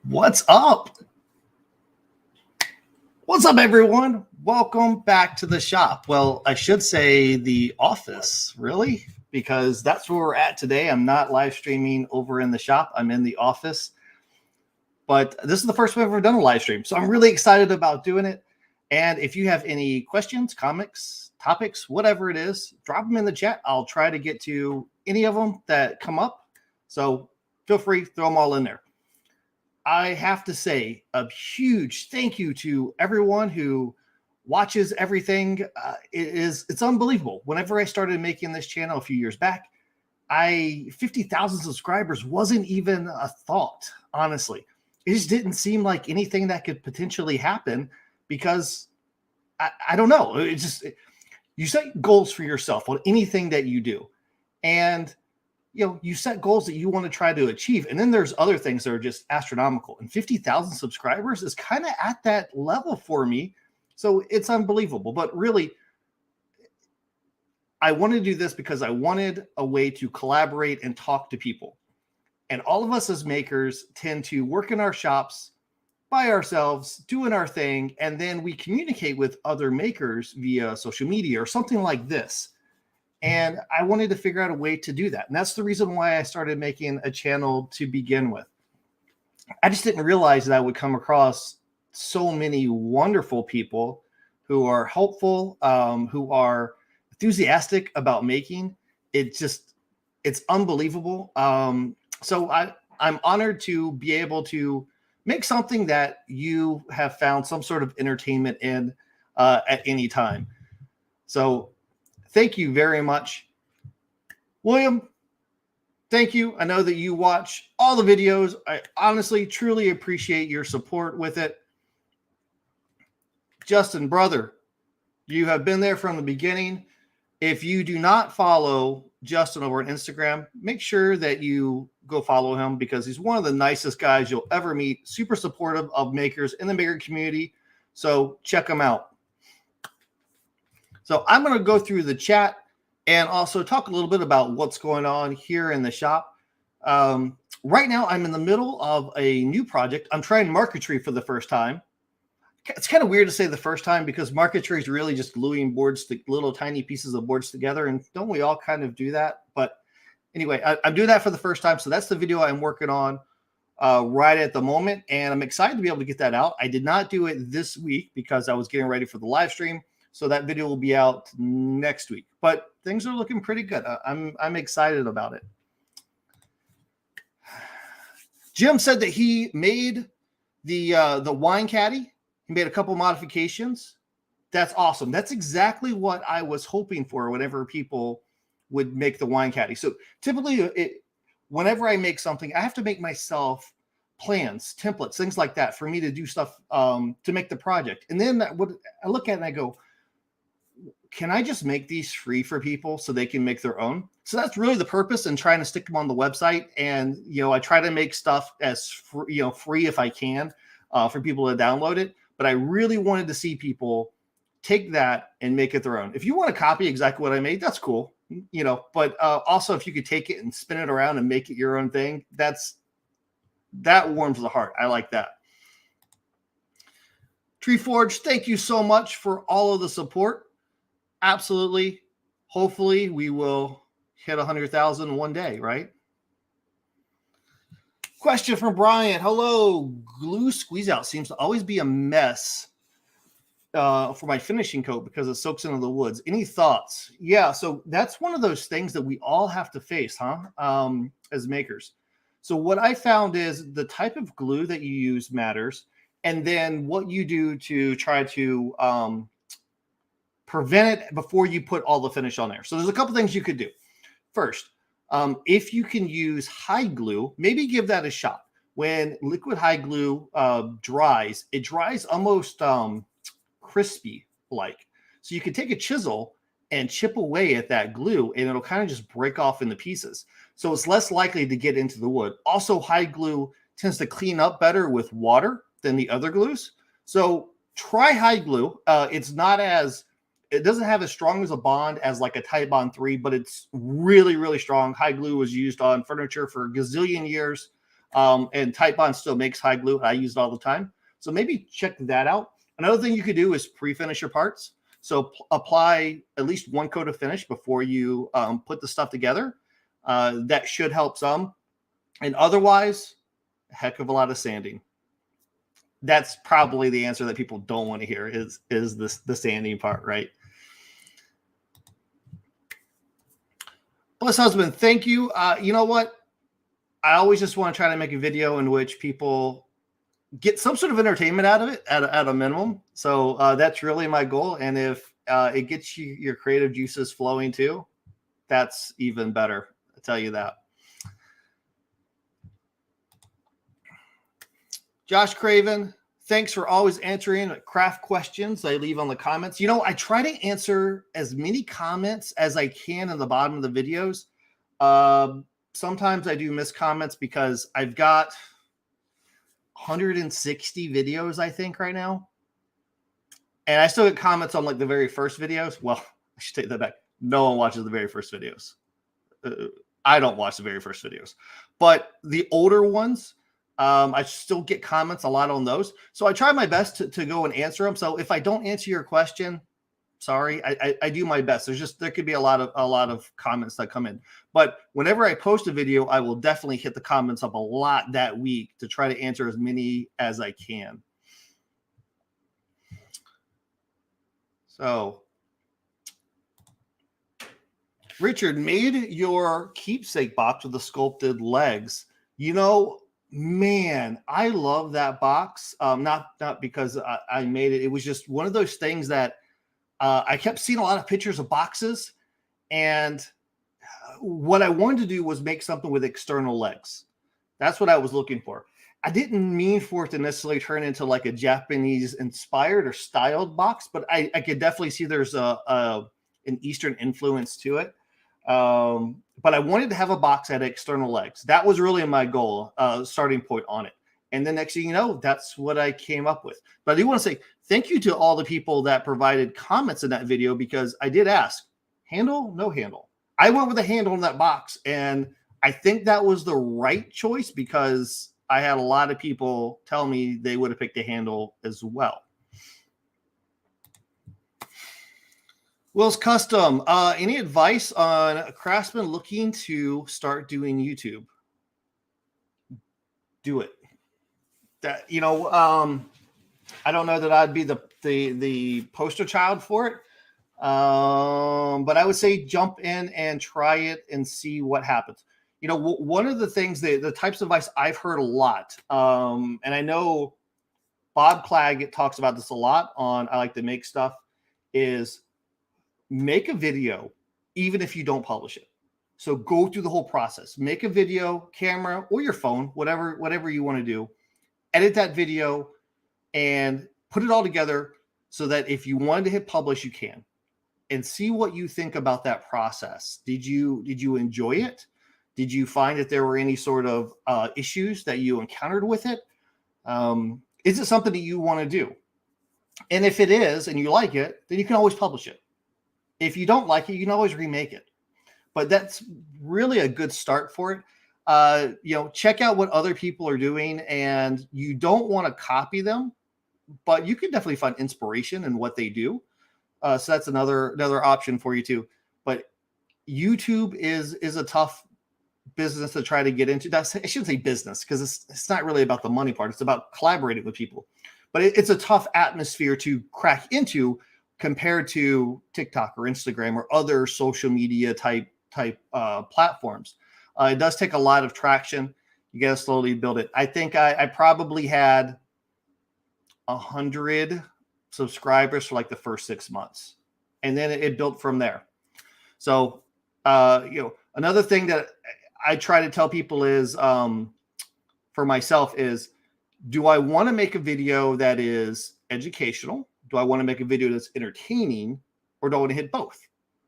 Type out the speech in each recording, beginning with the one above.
What's up? What's up, everyone? Welcome back to the shop. Well, I should say the office, really, because that's where we're at today. I'm not live streaming over in the shop. I'm in the office. But this is the first time I've ever done a live stream, so I'm really excited about doing it. And if you have any questions, comics, topics, whatever it is, drop them in the chat. I'll try to get to any of them that come up. So feel free, throw them all in there. I have to say a huge thank you to everyone who watches everything. It's unbelievable. Whenever I started making this channel a few years back, 50,000 subscribers wasn't even a thought, honestly. It just didn't seem like anything that could potentially happen because I don't know. You set goals for yourself on anything that you do. And you set goals that you want to try to achieve. And then there's other things that are just astronomical. And 50,000 subscribers is kind of at that level for me. So it's unbelievable. But really, I wanted to do this because I wanted a way to collaborate and talk to people. And all of us as makers tend to work in our shops by ourselves, doing our thing. And then we communicate with other makers via social media or something like this. And I wanted to figure out a way to do that. And that's the reason why I started making a channel to begin with. I just didn't realize that I would come across so many wonderful people who are helpful, who are enthusiastic about making. It's unbelievable. So I'm honored to be able to make something that you have found some sort of entertainment in at any time. So thank you very much. William, thank you. I know that you watch all the videos. I honestly, truly appreciate your support with it. Justin, brother, you have been there from the beginning. If you do not follow Justin over on Instagram, make sure that you go follow him because he's one of the nicest guys you'll ever meet. Super supportive of makers in the maker community. So check him out. So I'm going to go through the chat and also talk a little bit about what's going on here in the shop. Right now, I'm in the middle of a new project. I'm trying Marquetry for the first time. It's kind of weird to say the first time because Marquetry is really just gluing boards, little tiny pieces of boards together. And don't we all kind of do that? But anyway, I'm doing that for the first time. So that's the video I'm working on right at the moment. And I'm excited to be able to get that out. I did not do it this week because I was getting ready for the live stream. So that video will be out next week, but things are looking pretty good. I'm excited about it. Jim said that he made the wine caddy. He made a couple modifications. That's awesome. That's exactly what I was hoping for whenever people would make the wine caddy. So typically whenever I make something, I have to make myself plans, templates, things like that for me to do stuff to make the project. And then I look at it and I go, can I just make these free for people so they can make their own? So that's really the purpose in trying to stick them on the website. And, I try to make stuff as free if I can for people to download it. But I really wanted to see people take that and make it their own. If you want to copy exactly what I made, that's cool, but also if you could take it and spin it around and make it your own thing, that warms the heart. I like that. Tree Forge, thank you so much for all of the support. Absolutely. Hopefully we will hit 100,000 one day, right? Question from Brian. Hello. Glue squeeze out seems to always be a mess for my finishing coat because it soaks into the woods. Any thoughts? Yeah, so that's one of those things that we all have to face, as makers. So what I found is the type of glue that you use matters, and then what you do to try to prevent it before you put all the finish on there. So there's a couple things you could do. First, if you can use hide glue, maybe give that a shot. When liquid hide glue dries, it dries almost crispy like. So you can take a chisel and chip away at that glue and it'll kind of just break off into pieces. So it's less likely to get into the wood. Also, hide glue tends to clean up better with water than the other glues. So try hide glue. It doesn't have as strong as a bond as like a Tide Bond 3, but it's really, really strong. Hide glue was used on furniture for a gazillion years. And Titebond still makes high glue. I use it all the time. So maybe check that out. Another thing you could do is pre-finish your parts. So apply at least one coat of finish before you put the stuff together. That should help some. And otherwise, a heck of a lot of sanding. That's probably the answer that people don't want to hear is the sanding part, right? Bliss Husband, thank you. You know what? I always just want to try to make a video in which people get some sort of entertainment out of it at a minimum. So that's really my goal. And if it gets you your creative juices flowing too, that's even better. I'll tell you that. Josh Craven, thanks for always answering craft questions I leave on the comments. You know, I try to answer as many comments as I can in the bottom of the videos. Sometimes I do miss comments because I've got 160 videos, I think, right now. And I still get comments on like the very first videos. Well, I should take that back. No one watches the very first videos. I don't watch the very first videos. But the older ones, I still get comments a lot on those. So I try my best to go and answer them. So if I don't answer your question, sorry, I do my best. There could be a lot of comments that come in. But whenever I post a video, I will definitely hit the comments up a lot that week to try to answer as many as I can. So Richard, made your keepsake box with the sculpted legs. You know, man, I love that box. Not because I made it. It was just one of those things that I kept seeing a lot of pictures of boxes, and what I wanted to do was make something with external legs. That's what I was looking for. I didn't mean for it to necessarily turn into like a Japanese inspired or styled box, but I could definitely see there's an Eastern influence to it. But I wanted to have a box that had external legs. That was really my goal, starting point on it. And the next thing you know, that's what I came up with. But I do want to say thank you to all the people that provided comments in that video, because I did ask, handle, no handle. I went with a handle in that box, and I think that was the right choice because I had a lot of people tell me they would have picked a handle as well. Will's Custom, any advice on a craftsman looking to start doing YouTube? Do it. That, you know, I don't know that I'd be the poster child for it, but I would say jump in and try it and see what happens. You know, one of the things, the types of advice I've heard a lot, and I know Bob Claggett talks about this a lot on I Like to Make Stuff, is make a video even if you don't publish it. So go through the whole process. Make a video, camera, or your phone, whatever you want to do. Edit that video and put it all together so that if you wanted to hit publish, you can. And see what you think about that process. Did you enjoy it? Did you find that there were any sort of issues that you encountered with it? Is it something that you want to do? And if it is, and you like it, then you can always publish it. If you don't like it, you can always remake it. But that's really a good start for it. You know, check out what other people are doing, and you don't want to copy them, but you can definitely find inspiration in what they do. So that's another option for you too. But YouTube is a tough business to try to get into. I shouldn't say business, because it's not really about the money part. It's about collaborating with people. But it's a tough atmosphere to crack into compared to TikTok or Instagram or other social media type platforms. It does take a lot of traction. You got to slowly build it. I think I probably had 100 subscribers for like the first 6 months, and then it built from there. So, you know, another thing that I try to tell people is, for myself is, do I want to make a video that is educational? Do I want to make a video that's entertaining, or do I want to hit both?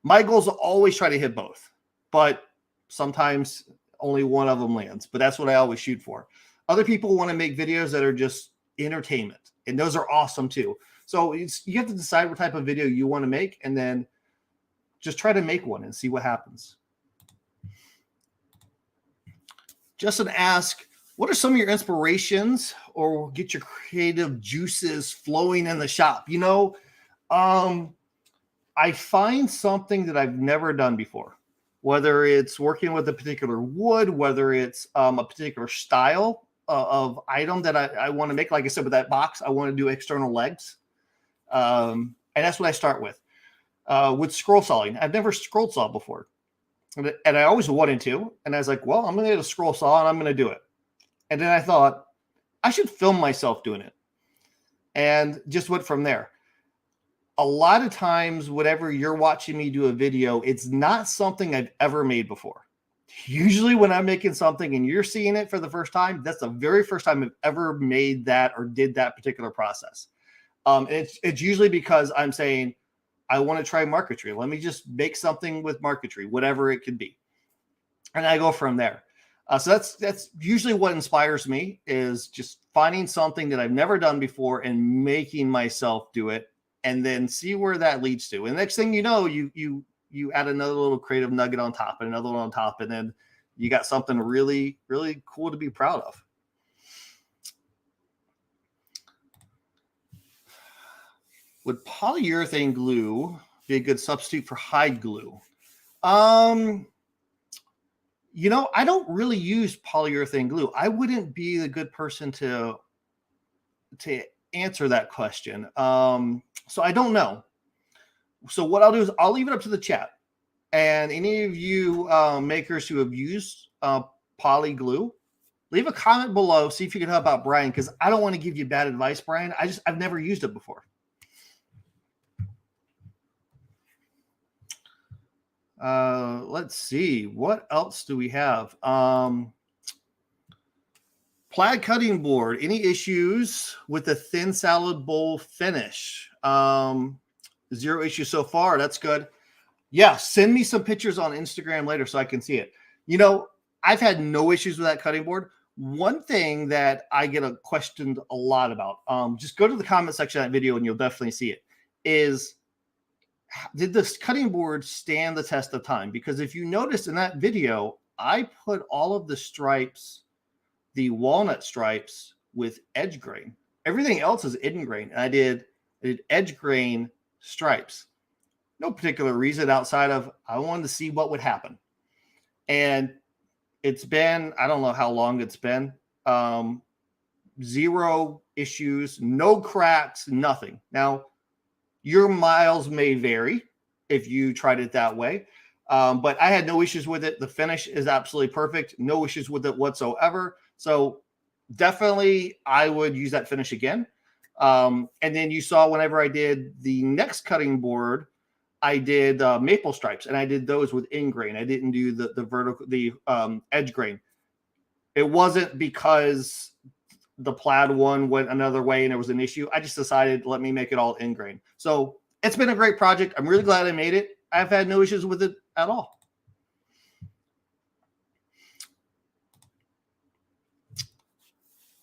My goal is to always try to hit both, but sometimes only one of them lands, but that's what I always shoot for. Other people want to make videos that are just entertainment, and those are awesome too. So you have to decide what type of video you want to make, and then just try to make one and see what happens. Justin asked, What are some of your inspirations or get your creative juices flowing in the shop? I find something that I've never done before, whether it's working with a particular wood, whether it's a particular style of item that I want to make. Like I said, with that box, I want to do external legs. And that's what I start with. With scroll sawing, I've never scroll sawed before. And I always wanted to. And I was like, well, I'm going to get a scroll saw and I'm going to do it. And then I thought, I should film myself doing it. And just went from there. A lot of times, whenever you're watching me do a video, it's not something I've ever made before. Usually when I'm making something and you're seeing it for the first time, that's the very first time I've ever made that or did that particular process. It's usually because I'm saying, I want to try marquetry. Let me just make something with marquetry, whatever it could be. And I go from there. So that's usually what inspires me, is just finding something that I've never done before and making myself do it, and then see where that leads to. And the next thing you know, you add another little creative nugget on top and another one on top, and then you got something really, really cool to be proud of. Would polyurethane glue be a good substitute for hide glue? I don't really use polyurethane glue. I wouldn't be the good person to answer that question. So I don't know. So what I'll do is I'll leave it up to the chat. And any of you makers who have used poly glue, leave a comment below. See if you can help out Brian, because I don't want to give you bad advice, Brian. I've never used it before. Let's see. What else do we have? Plaid cutting board. Any issues with the thin salad bowl finish? 0 issues so far. That's good. Yeah, send me some pictures on Instagram later so I can see it. I've had no issues with that cutting board. One thing that I get questioned a lot about, just go to the comment section of that video and you'll definitely see it, is did this cutting board stand the test of time? Because if you notice in that video, I put all of the stripes, the walnut stripes, with edge grain. Everything else is end grain. And I did edge grain stripes. No particular reason outside of I wanted to see what would happen. And it's been, I don't know how long it's been, 0 issues, no cracks, nothing. Now, your miles may vary if you tried it that way. But I had no issues with it. The finish is absolutely perfect. No issues with it whatsoever. So definitely I would use that finish again. And then you saw whenever I did the next cutting board, I did maple stripes, and I did those with end grain. I didn't do the edge grain. It wasn't because the plaid one went another way and there was an issue. I just decided, let me make it all end grain. So it's been a great project. I'm really glad I made it. I've had no issues with it at all.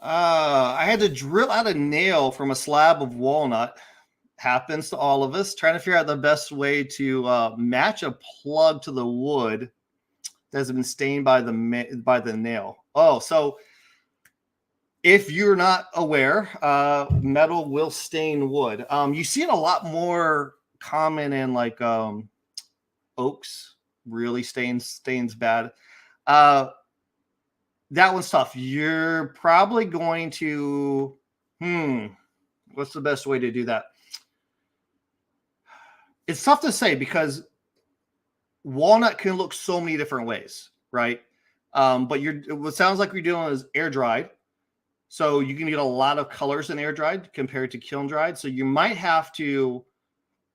I had to drill out a nail from a slab of walnut. Happens to all of us. Trying to figure out the best way to match a plug to the wood that has been stained by the nail. Oh, so if you're not aware, metal will stain wood. You see it a lot more common in like oaks. Really stains bad. That one's tough. You're probably going to what's the best way to do that? It's tough to say because walnut can look so many different ways, right? But what sounds like you're doing is air dried. So you can get a lot of colors in air dried compared to kiln dried. So you might have to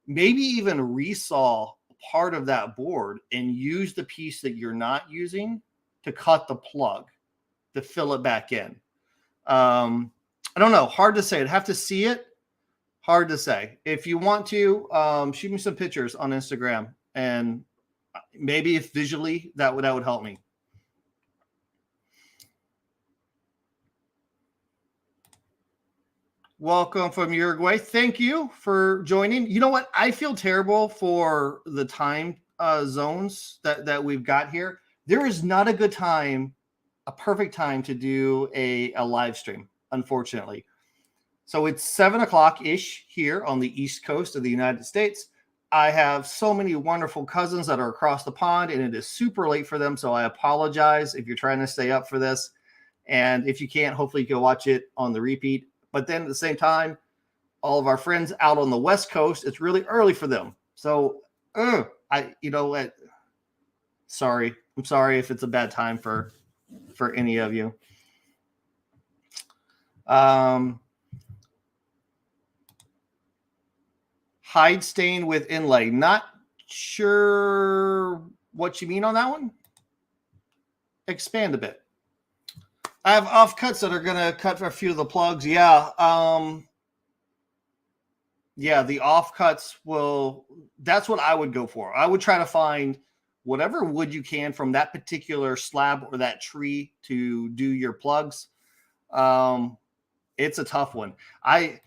maybe even resaw part of that board and use the piece that you're not using to cut the plug to fill it back in. I don't know. Hard to say. I'd have to see it. Hard to say. If you want to, shoot me some pictures on Instagram, and maybe if visually that would help me. Welcome from Uruguay. Thank you for joining. You know what? I feel terrible for the time zones that we've got here. There is not a good time a perfect time to do a live stream, unfortunately. So it's 7 o'clock-ish here on the East Coast of the United States. I have so many wonderful cousins that are across the pond, and it is super late for them. So I apologize if you're trying to stay up for this. And if you can't, hopefully you can watch it on the repeat. But then at the same time, all of our friends out on the West Coast, it's really early for them. So sorry. I'm sorry if it's a bad time for any of you. Hide stain with inlay. Not sure what you mean on that one. Expand a bit. I have offcuts that are going to cut for a few of the plugs. Yeah. The offcuts that's what I would go for. I would try to find whatever wood you can from that particular slab or that tree to do your plugs. It's a tough one. I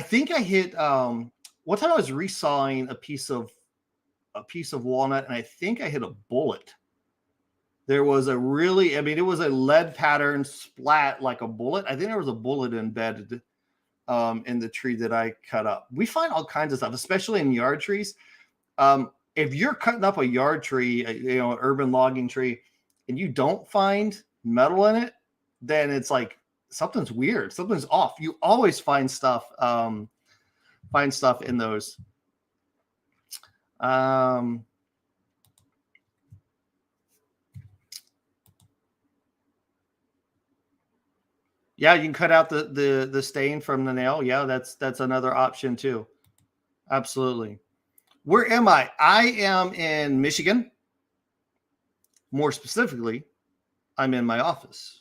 think I hit one time I was resawing a piece of walnut, and I think I hit a bullet. There was it was a lead pattern splat like a bullet. I think there was a bullet embedded in the tree that I cut up. We find all kinds of stuff, especially in yard trees. If you're cutting up a yard tree, an urban logging tree, and you don't find metal in it, then it's like something's weird. Something's off. You always find stuff in those. Yeah, you can cut out the stain from the nail. Yeah, that's another option too. Absolutely. Where am I? I am in Michigan. More specifically, I'm in my office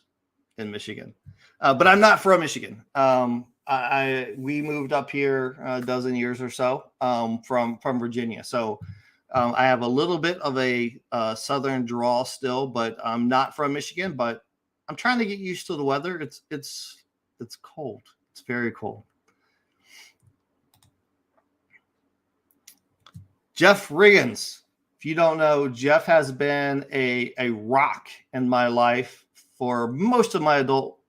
in Michigan, but I'm not from Michigan. We moved up here a dozen years or so from Virginia, so I have a little bit of a southern drawl still, but I'm not from Michigan. But I'm trying to get used to the weather. It's cold. It's very cold. Jeff Riggins. If you don't know, Jeff has been a rock in my life for most of my adult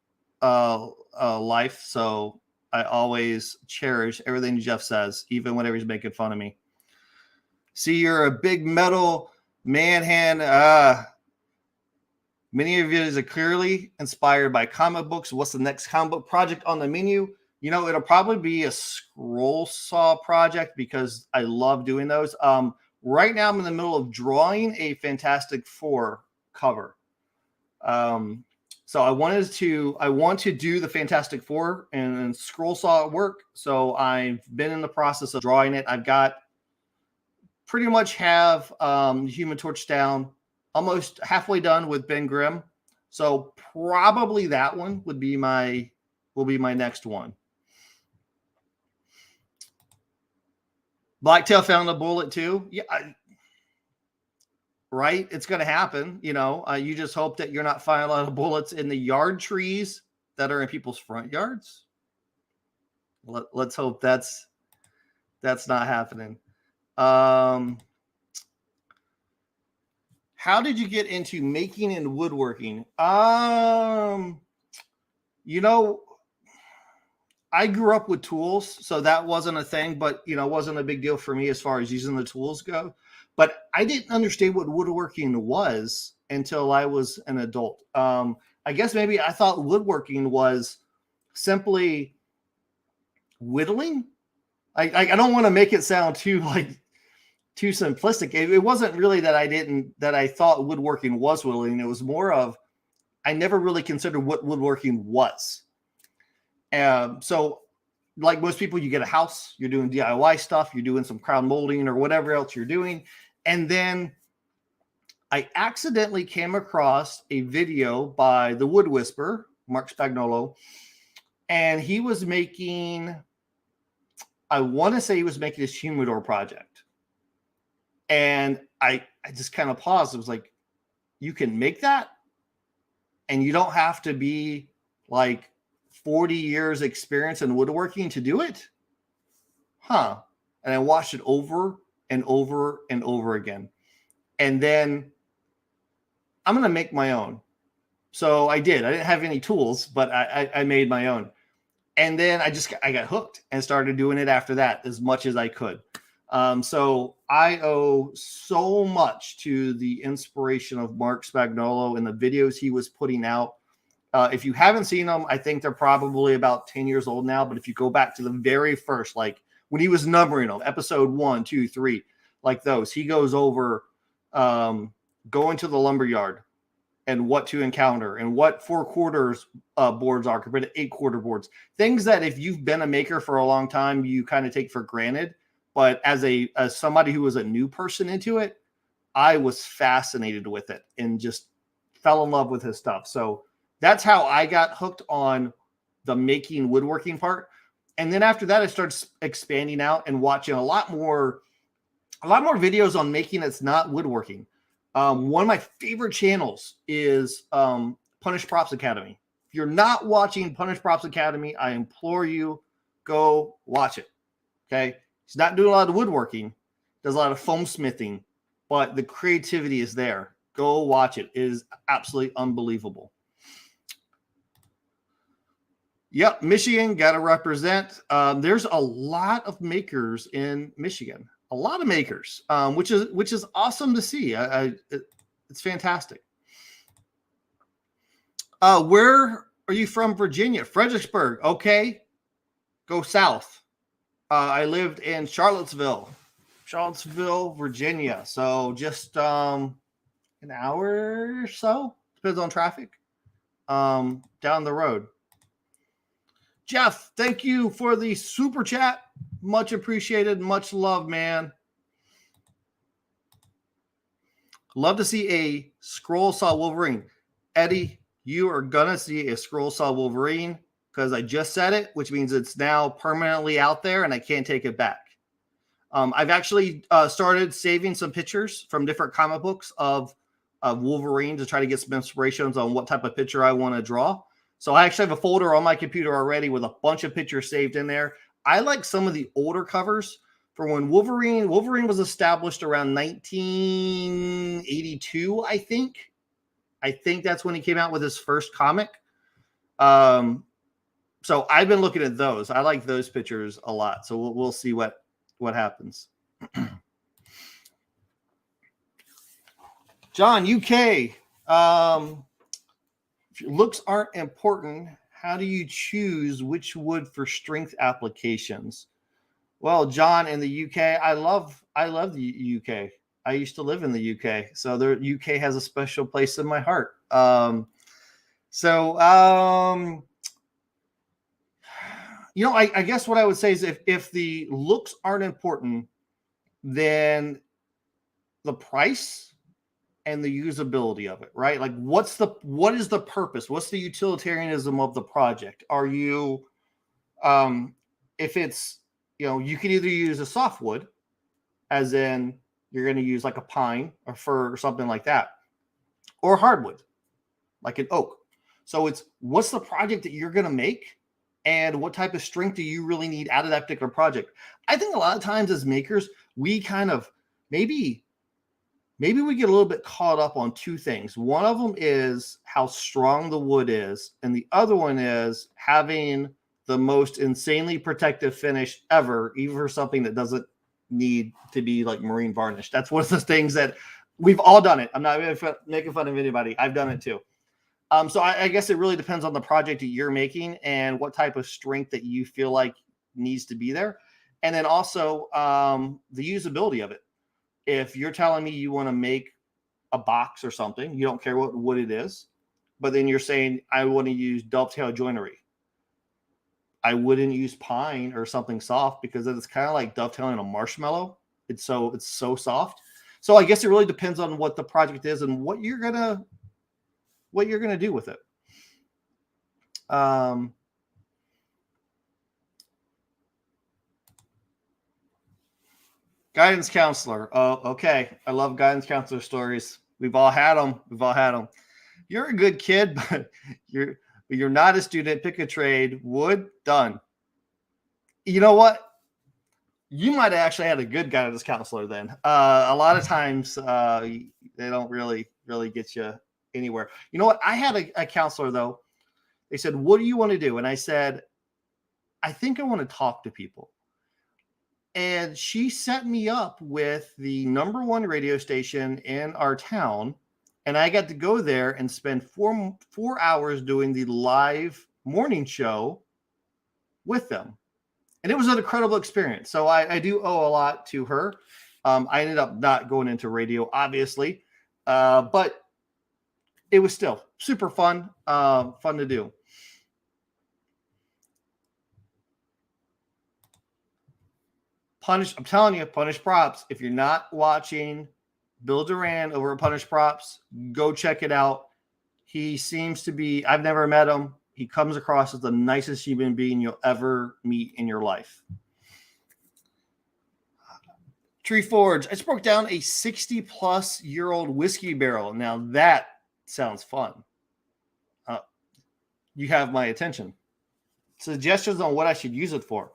life. So I always cherish everything Jeff says, even whenever he's making fun of me. See, you're a big metal man hand. Many of you are clearly inspired by comic books. What's the next comic book project on the menu? It'll probably be a scroll saw project because I love doing those. Right now, I'm in the middle of drawing a Fantastic Four cover. So I want to do the Fantastic Four and scroll saw at work. So I've been in the process of drawing it. I've got pretty much have Human Torch down, almost halfway done with Ben Grimm. So probably that one will be my next one. Blacktail found a bullet too. Yeah, right. It's going to happen. You just hope that you're not finding a lot of bullets in the yard trees that are in people's front yards. Let's hope that's not happening. How did you get into making and woodworking? I grew up with tools, so that wasn't a thing, but it wasn't a big deal for me as far as using the tools go. But I didn't understand what woodworking was until I was an adult. I guess maybe I thought woodworking was simply whittling. I don't want to make it sound too simplistic. It wasn't really that I thought woodworking was whittling. It was more of I never really considered what woodworking was. So like most people, you get a house, you're doing DIY stuff, you're doing some crown molding or whatever else you're doing. And then I accidentally came across a video by the Wood Whisperer, Mark Spagnolo, and he was making, I want to say he was making this humidor project. And I just kind of paused. It was like, you can make that and you don't have to be like 40 years experience in woodworking to do it? Huh. And I watched it over and over and over again. And then I'm going to make my own. So I did. I didn't have any tools, but I made my own. And then I got hooked and started doing it after that as much as I could. So I owe so much to the inspiration of Mark Spagnolo and the videos he was putting out. If you haven't seen them, I think they're probably about 10 years old now. But if you go back to the very first, like when he was numbering them, episode 1, 2, 3, like those, he goes over going to the lumber yard and what to encounter and what 4 quarters boards are compared to 8 quarter boards. Things that if you've been a maker for a long time, you kind of take for granted. But as somebody who was a new person into it, I was fascinated with it and just fell in love with his stuff. So that's how I got hooked on the making woodworking part. And then after that, I started expanding out and watching a lot more videos on making that's not woodworking. One of my favorite channels is Punished Props Academy. If you're not watching Punished Props Academy, I implore you, go watch it. Okay. He's not doing a lot of woodworking, does a lot of foam smithing, but the creativity is there. Go watch it. It is absolutely unbelievable. Yep, Michigan, got to represent. There's a lot of makers in Michigan. A lot of makers, which is awesome to see. It's fantastic. Where are you from, Virginia? Fredericksburg. Okay, go south. I lived in Charlottesville, Virginia. So just an hour or so, depends on traffic, down the road. Jeff, thank you for the super chat. Much appreciated. Much love, man. Love to see a scroll saw Wolverine. Eddie, you are going to see a scroll saw Wolverine because I just said it, which means it's now permanently out there and I can't take it back. I've actually started saving some pictures from different comic books of Wolverine to try to get some inspirations on what type of picture I want to draw. So I actually have a folder on my computer already with a bunch of pictures saved in there. I like some of the older covers for when Wolverine was established around 1982, I think. I think that's when he came out with his first comic. So I've been looking at those. I like those pictures a lot. So we'll see what happens. John, UK. If your looks aren't important, how do you choose which wood for strength applications? Well, John, in the UK, I love the UK. I used to live in the UK, so the UK has a special place in my heart. I guess what I would say is if the looks aren't important, then the price and the usability of it, right? Like what is the purpose? What's the utilitarianism of the project? Are you, if it's, you can either use a softwood, as in you're going to use like a pine or fir or something like that, or hardwood, like an oak. So it's what's the project that you're going to make and what type of strength do you really need out of that particular project? I think a lot of times as makers, we kind of maybe we get a little bit caught up on two things. One of them is how strong the wood is, and the other one is having the most insanely protective finish ever, even for something that doesn't need to be like marine varnish. That's one of the things that we've all done it. I'm not making fun of anybody. I've done it too. So I guess it really depends on the project that you're making and what type of strength that you feel like needs to be there. And then also the usability of it. If you're telling me you want to make a box or something, you don't care what wood it is, but then you're saying, I want to use dovetail joinery. I wouldn't use pine or something soft because it's kind of like dovetailing a marshmallow. It's so soft. So I guess it really depends on what the project is and what you're gonna do with it. Guidance counselor. Oh, okay. I love guidance counselor stories. We've all had them. You're a good kid, but you're not a student. Pick a trade. Wood, done. You know what? You might have actually had a good guidance counselor then. A lot of times they don't really get you anywhere. You know what? I had a counselor, though. They said, what do you want to do? And I said, I think I want to talk to people. And she set me up with the #1 radio station in our town. And I got to go there and spend 4 hours doing the live morning show with them. And it was an incredible experience. So I do owe a lot to her. I ended up not going into radio, obviously, but it was still super fun, fun to do. I'm telling you, Punish Props. If you're not watching Bill Duran over at Punish Props, go check it out. He seems to be, I've never met him. He comes across as the nicest human being you'll ever meet in your life. Tree Forge. I just broke down a 60-plus-year-old whiskey barrel. Now that sounds fun. You have my attention. Suggestions on what I should use it for.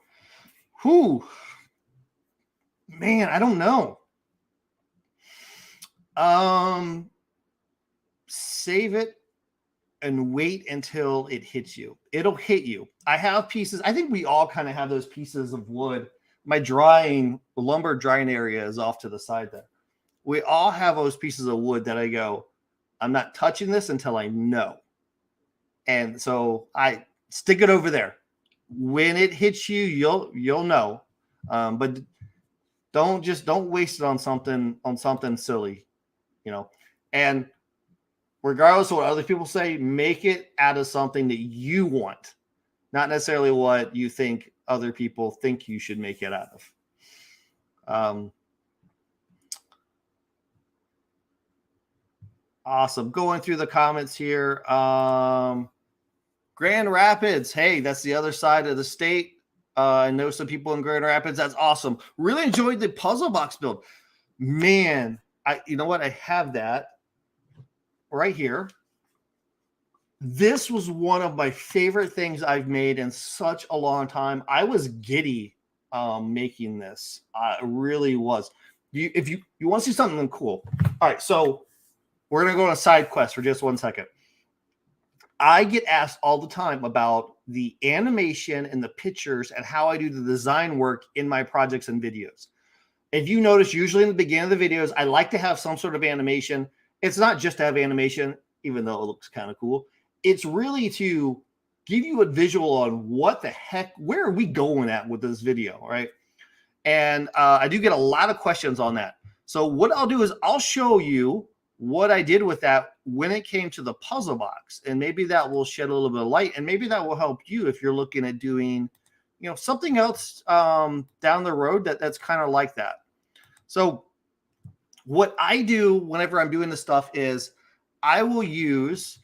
Whew. Man, I don't know. Save it and wait until it hits you. It'll hit you. I have pieces. I think we all kind of have those pieces of wood. My lumber drying area is off to the side there. We all have those pieces of wood that I go, I'm not touching this until I know. And so I stick it over there. When it hits you, you'll know. But don't waste it on something silly, And regardless of what other people say, make it out of something that you want, not necessarily what you think other people think you should make it out of. Awesome. Going through the comments here. Grand Rapids. Hey, that's the other side of the state. I know some people in Grand Rapids. That's awesome. Really enjoyed the puzzle box build. Man, you know what? I have that right here. This was one of my favorite things I've made in such a long time. I was giddy making this. It really was. If you want to see something cool. All right, so we're going to go on a side quest for just 1 second. I get asked all the time about the animation and the pictures and how I do the design work in my projects and videos. If you notice, usually in the beginning of the videos, I like to have some sort of animation. It's not just to have animation, even though it looks kind of cool. It's really to give you a visual on what the heck, where are we going at with this video, right? And I do get a lot of questions on that. So what I'll do is I'll show you what I did with that when it came to the puzzle box. And maybe that will shed a little bit of light, and maybe that will help you if you're looking at doing, something else down the road that's kind of like that. So what I do whenever I'm doing this stuff is I will use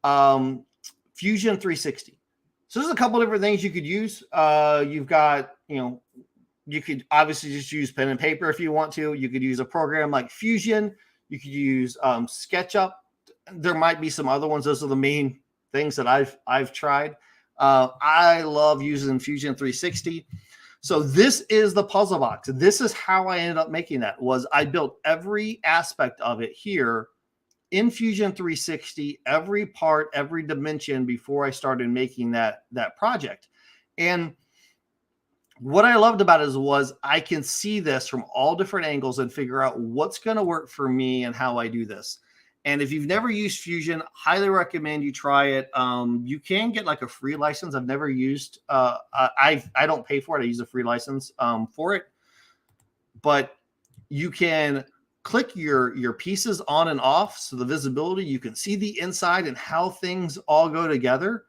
Fusion 360. So there's a couple different things you could use. You've got, you could obviously just use pen and paper if you want to. You could use a program like Fusion. You could use SketchUp. There might be some other ones. Those are the main things that I've tried. I love using Fusion 360. So this is the puzzle box. This is how I ended up making that. Was I built every aspect of it here in Fusion 360, every part, every dimension before I started making that project. And what I loved about it was I can see this from all different angles and figure out what's going to work for me and how I do this. And if you've never used Fusion, highly recommend you try it. You can get like a free license. I've never used, I don't pay for it. I use a free license for it. But you can click your pieces on and off. So the visibility, you can see the inside and how things all go together.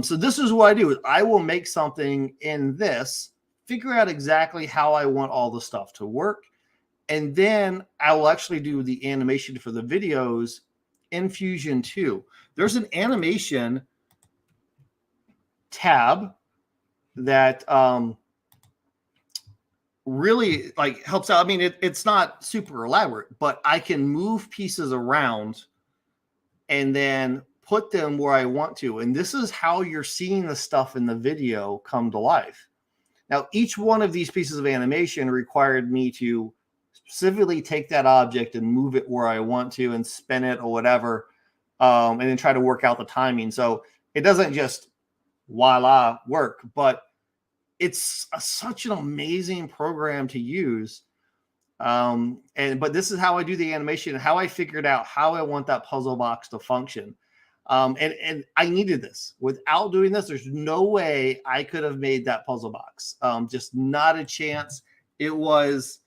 So this is what I do. I will make something in this, figure out exactly how I want all the stuff to work. And then I will actually do the animation for the videos in Fusion 2. There's an animation tab that really helps out. I mean, it's not super elaborate, but I can move pieces around and then put them where I want to. And this is how you're seeing the stuff in the video come to life. Now, each one of these pieces of animation required me to specifically take that object and move it where I want to and spin it or whatever. and then try to work out the timing. So it doesn't just voila work, but it's such an amazing program to use. But this is how I do the animation and how I figured out how I want that puzzle box to function. And I needed this. Without doing this, there's no way I could have made that puzzle box. Just not a chance. It was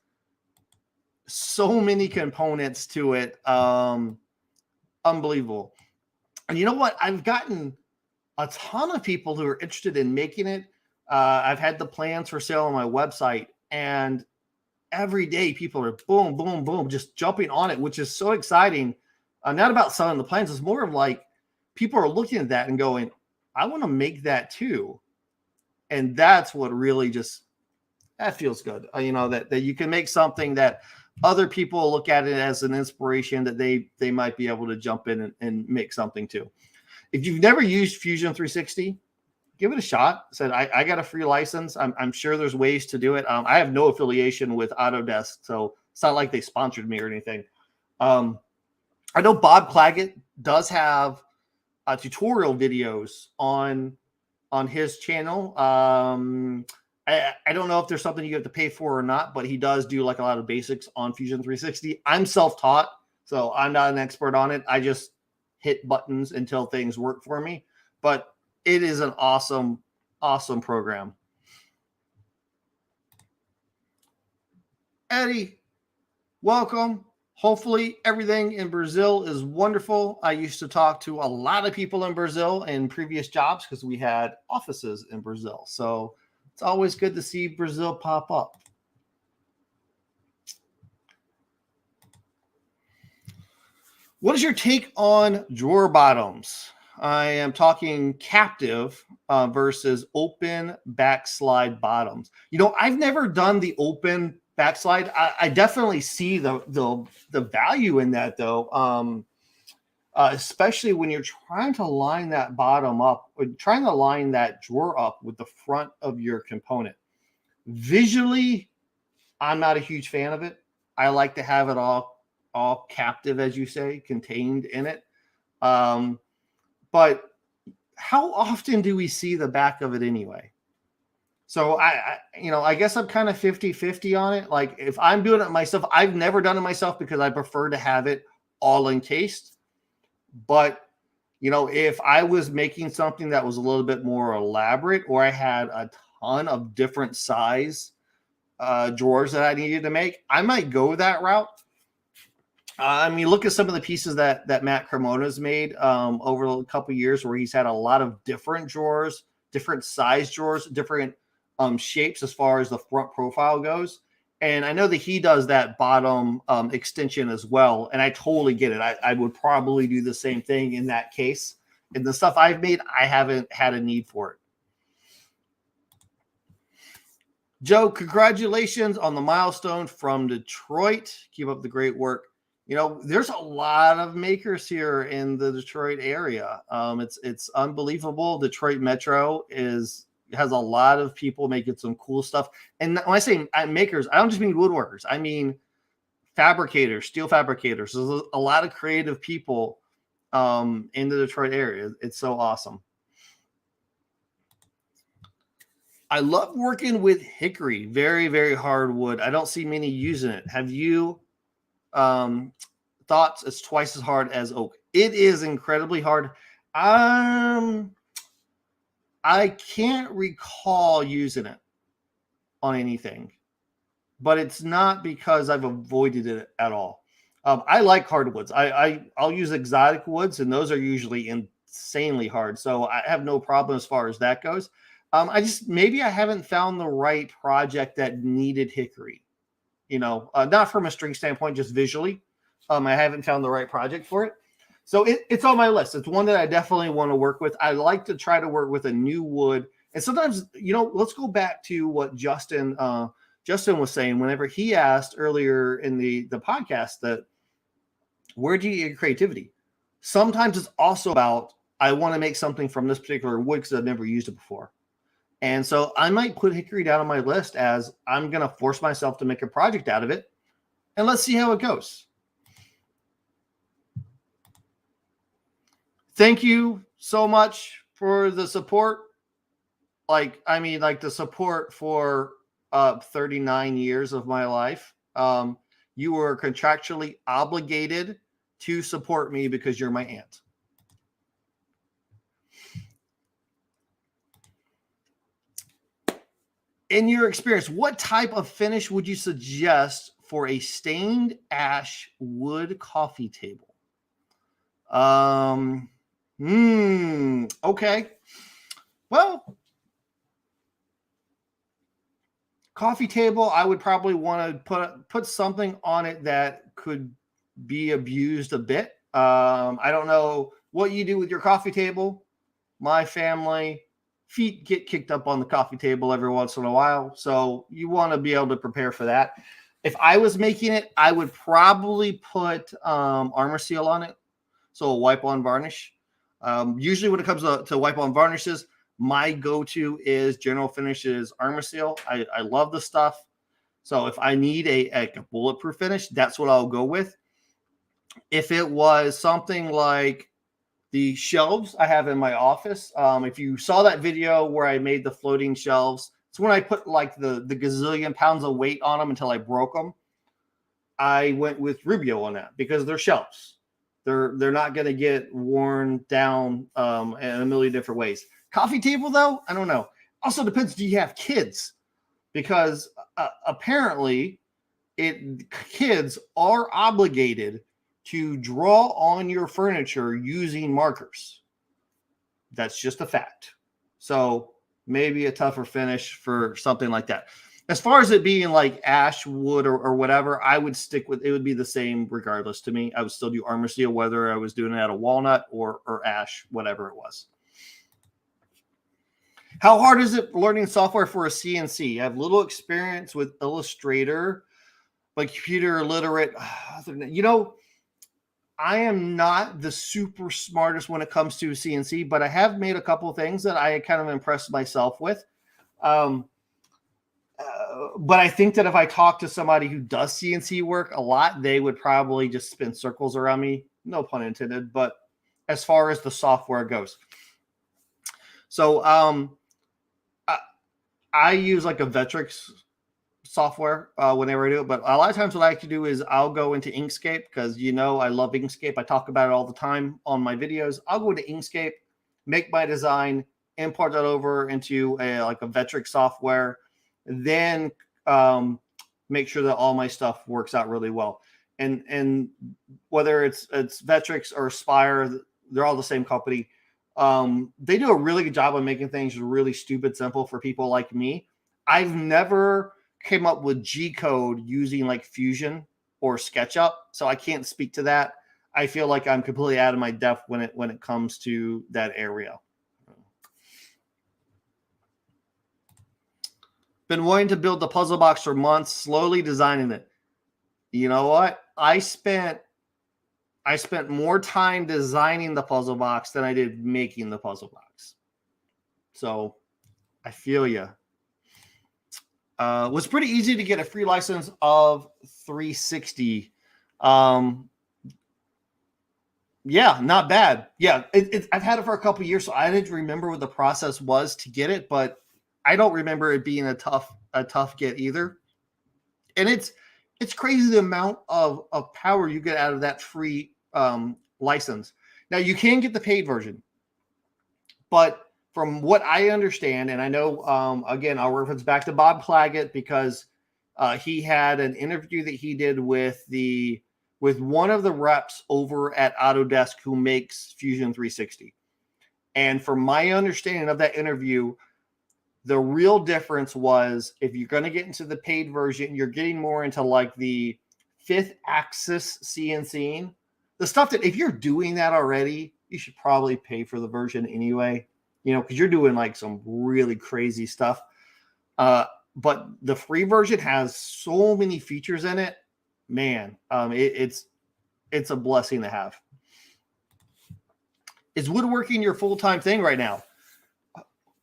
so many components to it. Unbelievable. And you know what? I've gotten a ton of people who are interested in making it. I've had the plans for sale on my website, and every day people are boom, boom, boom, just jumping on it, which is so exciting. Not about selling the plans. It's more of like people are looking at that and going, I want to make that too. And that's what really just, that feels good. That you can make something that other people look at it as an inspiration that they might be able to jump in and make something too. If you've never used Fusion 360, give it a shot. Said I got a free license. I'm sure there's ways to do it. I have no affiliation with Autodesk, so it's not like they sponsored me or anything. I know Bob Claggett does have tutorial videos on his channel. I don't know if there's something you have to pay for or not, but he does do like a lot of basics on Fusion 360. I'm self-taught, so I'm not an expert on it. I just hit buttons until things work for me. But it is an awesome, awesome program. Eddie, welcome. Hopefully everything in Brazil is wonderful. I used to talk to a lot of people in Brazil in previous jobs because we had offices in Brazil. So it's always good to see Brazil pop up. What is your take on drawer bottoms? I am talking captive versus open backslide bottoms. I've never done the open backslide. I definitely see the value in that, though, especially when you're trying to line that bottom up, or trying to line that drawer up with the front of your component. Visually, I'm not a huge fan of it. I like to have it all captive, as you say, contained in it. But how often do we see the back of it anyway? So I guess I'm kind of 50-50 on it. Like if I'm doing it myself, I've never done it myself because I prefer to have it all encased. But, if I was making something that was a little bit more elaborate, or I had a ton of different size drawers that I needed to make, I might go that route. Look at some of the pieces that Matt Cremona's made over a couple of years, where he's had a lot of different drawers, different size drawers, different shapes as far as the front profile goes. And I know that he does that bottom extension as well. And I totally get it. I would probably do the same thing in that case. In the stuff I've made, I haven't had a need for it. Joe, congratulations on the milestone from Detroit. Keep up the great work. There's a lot of makers here in the Detroit area. It's unbelievable. Detroit Metro has a lot of people making some cool stuff. And when I say makers, I don't just mean woodworkers. I mean fabricators, steel fabricators. There's a lot of creative people in the Detroit area. It's so awesome. I love working with hickory. Very, very hard wood. I don't see many using it. Have you thoughts? It's twice as hard as oak. It is incredibly hard. I can't recall using it on anything, but it's not because I've avoided it at all. I like hardwoods. I'll use exotic woods, and those are usually insanely hard. So I have no problem as far as that goes. Maybe I haven't found the right project that needed hickory. Not from a string standpoint, just visually. I haven't found the right project for it. So it's on my list. It's one that I definitely want to work with. I like to try to work with a new wood. And sometimes, let's go back to what Justin was saying whenever he asked earlier in the podcast that where do you get your creativity? Sometimes it's also about, I want to make something from this particular wood because I've never used it before. And so I might put hickory down on my list as I'm going to force myself to make a project out of it. And let's see how it goes. Thank you so much for the support. Like the support for 39 years of my life. You were contractually obligated to support me because you're my aunt. In your experience, what type of finish would you suggest for a stained ash wood coffee table? Okay. Well, coffee table, I would probably want to put something on it that could be abused a bit. I don't know what you do with your coffee table. My family, feet get kicked up on the coffee table every once in a while, so you want to be able to prepare for that. If I was making it, I would probably put armor seal on it, so a wipe on varnish. Usually when it comes to wipe on varnishes, my go-to is General Finishes Armor Seal. I love the stuff. So if I need a bulletproof finish, that's what I'll go with. If it was something like the shelves I have in my office, if you saw that video where I made the floating shelves, it's when I put like the gazillion pounds of weight on them until I broke them. I went with Rubio on that because they're shelves. They're not going to get worn down in a million different ways. Coffee table, though, I don't know. Also depends, do you have kids? Because apparently kids are obligated to draw on your furniture using markers. That's just a fact. So maybe a tougher finish for something like that. As far as it being like ash, wood, or whatever, I would stick with it. Would be the same regardless to me. I would still do armor seal, whether I was doing it out of walnut or ash, whatever it was. How hard is it learning software for a CNC? I have little experience with Illustrator, but computer literate. You know, I am not the super smartest when it comes to CNC, but I have made a couple of things that I kind of impressed myself with. But I think that if I talk to somebody who does CNC work a lot, they would probably just spin circles around me. No pun intended. But as far as the software goes. So I use like a Vectrix software whenever I do it. But a lot of times what I like to do is I'll go into Inkscape because, you know, I love Inkscape. I talk about it all the time on my videos. I'll go to Inkscape, make my design, import that over into a Vectrix software, then make sure that all my stuff works out really well. And whether it's Vectrix or Spire, they're all the same company. They do a really good job of making things really stupid simple for people like me. I've never came up with G code using like Fusion or SketchUp, so I can't speak to that. I feel like I'm completely out of my depth when it comes to that area. Been wanting to build the puzzle box for months, slowly designing it. You know what? I spent more time designing the puzzle box than I did making the puzzle box. So I feel you. Was pretty easy to get a free license of 360. Yeah, not bad. Yeah, I've had it for a couple of years, so I didn't remember what the process was to get it, but I don't remember it being a tough get either. And it's crazy the amount of power you get out of that free license. Now you can get the paid version, but from what I understand, and I know, again, I'll reference back to Bob Claggett because he had an interview that he did with one of the reps over at Autodesk who makes Fusion 360. And from my understanding of that interview, the real difference was if you're going to get into the paid version, you're getting more into like the 5th axis CNCing. The stuff that if you're doing that already, you should probably pay for the version anyway, you know, because you're doing like some really crazy stuff. But the free version has so many features in it, man. It's a blessing to have. Is woodworking your full-time thing right now?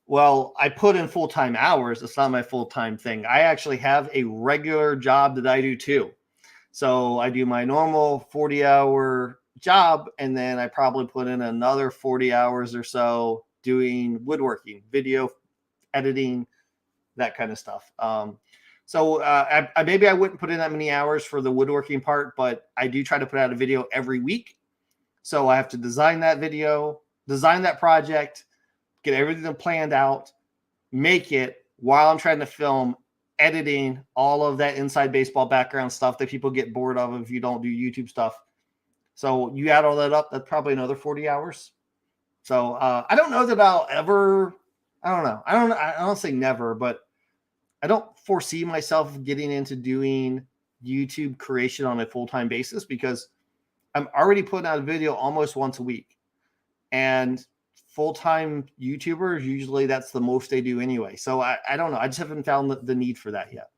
Well, I put in full-time hours. It's not my full-time thing. I actually have a regular job that I do too. So I do my normal 40-hour job, and then I probably put in another 40 hours or so doing woodworking, video editing, that kind of stuff. So maybe I wouldn't put in that many hours for the woodworking part, but I do try to put out a video every week. So I have to design that video, design that project, get everything planned out, make it while I'm trying to film, editing all of that inside baseball background stuff that people get bored of if you don't do YouTube stuff. So you add all that up, that's probably another 40 hours. So I don't know that I'll ever, I don't know. I don't say never, but I don't foresee myself getting into doing YouTube creation on a full-time basis because I'm already putting out a video almost once a week. And full-time YouTubers, usually that's the most they do anyway. So I don't know. I just haven't found the need for that yet.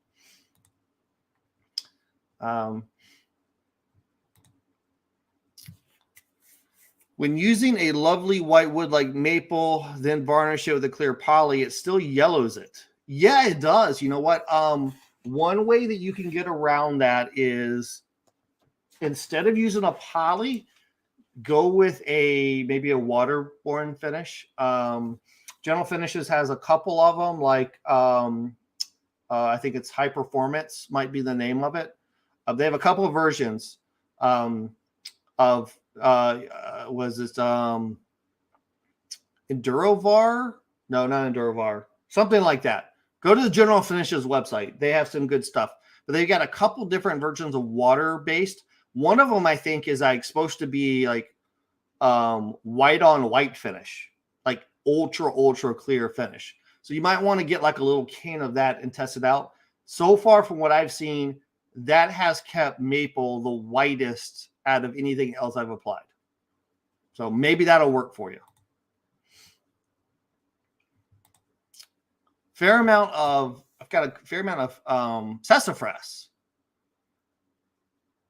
When using a lovely white wood like maple, then varnish it with a clear poly, it still yellows it. Yeah, it does. You know what? One way that you can get around that is instead of using a poly, go with maybe a waterborne finish. General Finishes has a couple of them, like I think it's High Performance might be the name of it. They have a couple of versions of was it Endurovar? No, not Endurovar. Something like that. Go to the General Finishes website. They have some good stuff. But they've got a couple different versions of water-based. One of them, I think, is supposed to be like white on white finish, like ultra clear finish. So you might want to get like a little can of that and test it out. So far, from what I've seen, that has kept maple the whitest out of anything else I've applied. So maybe that'll work for you. I've got a fair amount of sassafras.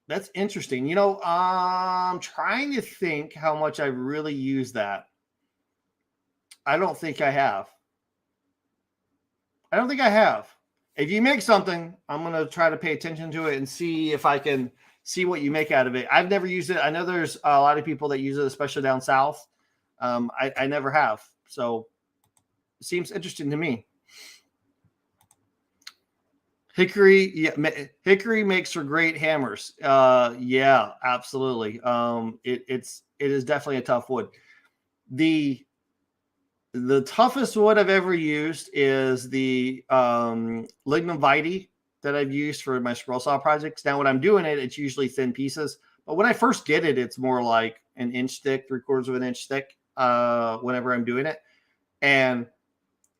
That's interesting. You know, I'm trying to think how much I really use that. I don't think I have. If you make something, I'm going to try to pay attention to it and see if I can see what you make out of it. I've never used it. I know there's a lot of people that use it, especially down south. I never have. So it seems interesting to me. Hickory makes for great hammers. Yeah, absolutely. It is definitely a tough wood. The toughest wood I've ever used is the lignum vitae that I've used for my scroll saw projects. Now, when I'm doing it, it's usually thin pieces. But when I first get it, it's more like an inch thick, 3/4 of an inch thick. Whenever I'm doing it, and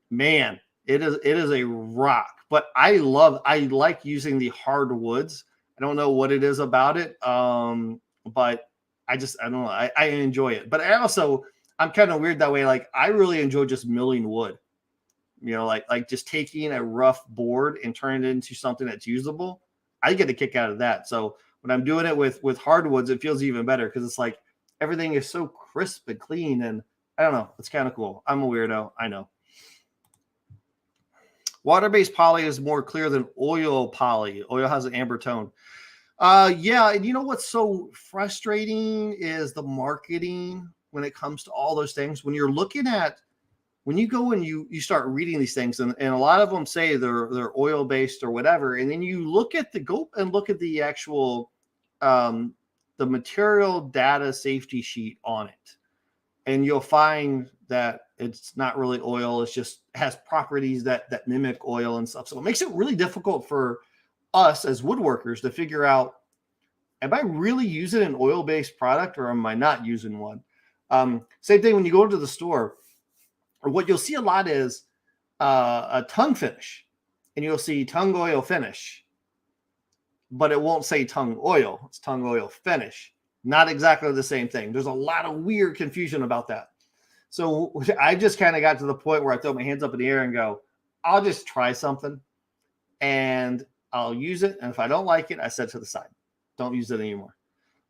man, it is a rock. But I like using the hard woods. I don't know what it is about it, but I don't know. I enjoy it. But I'm kind of weird that way. Like I really enjoy just milling wood. You know, like just taking a rough board and turning it into something that's usable. I get a kick out of that. So when I'm doing it with hardwoods, it feels even better because it's like everything is so crisp and clean. And I don't know. It's kind of cool. I'm a weirdo. I know. Water-based poly is more clear than oil poly. Oil has an amber tone. Yeah, and you know what's so frustrating is the marketing when it comes to all those things. When you go and you start reading these things, and a lot of them say they're oil-based or whatever, and then you look at the actual the material data safety sheet on it, and you'll find that it's not really oil. It's just has properties that mimic oil and stuff. So it makes it really difficult for us as woodworkers to figure out, am I really using an oil-based product or am I not using one? Same thing when you go into the store, or what you'll see a lot is a tongue finish, and you'll see tongue oil finish, but it won't say tongue oil. It's tongue oil finish. Not exactly the same thing. There's a lot of weird confusion about that. So I just kind of got to the point where I throw my hands up in the air and go, I'll just try something and I'll use it. And if I don't like it, I set it to the side. Don't use it anymore.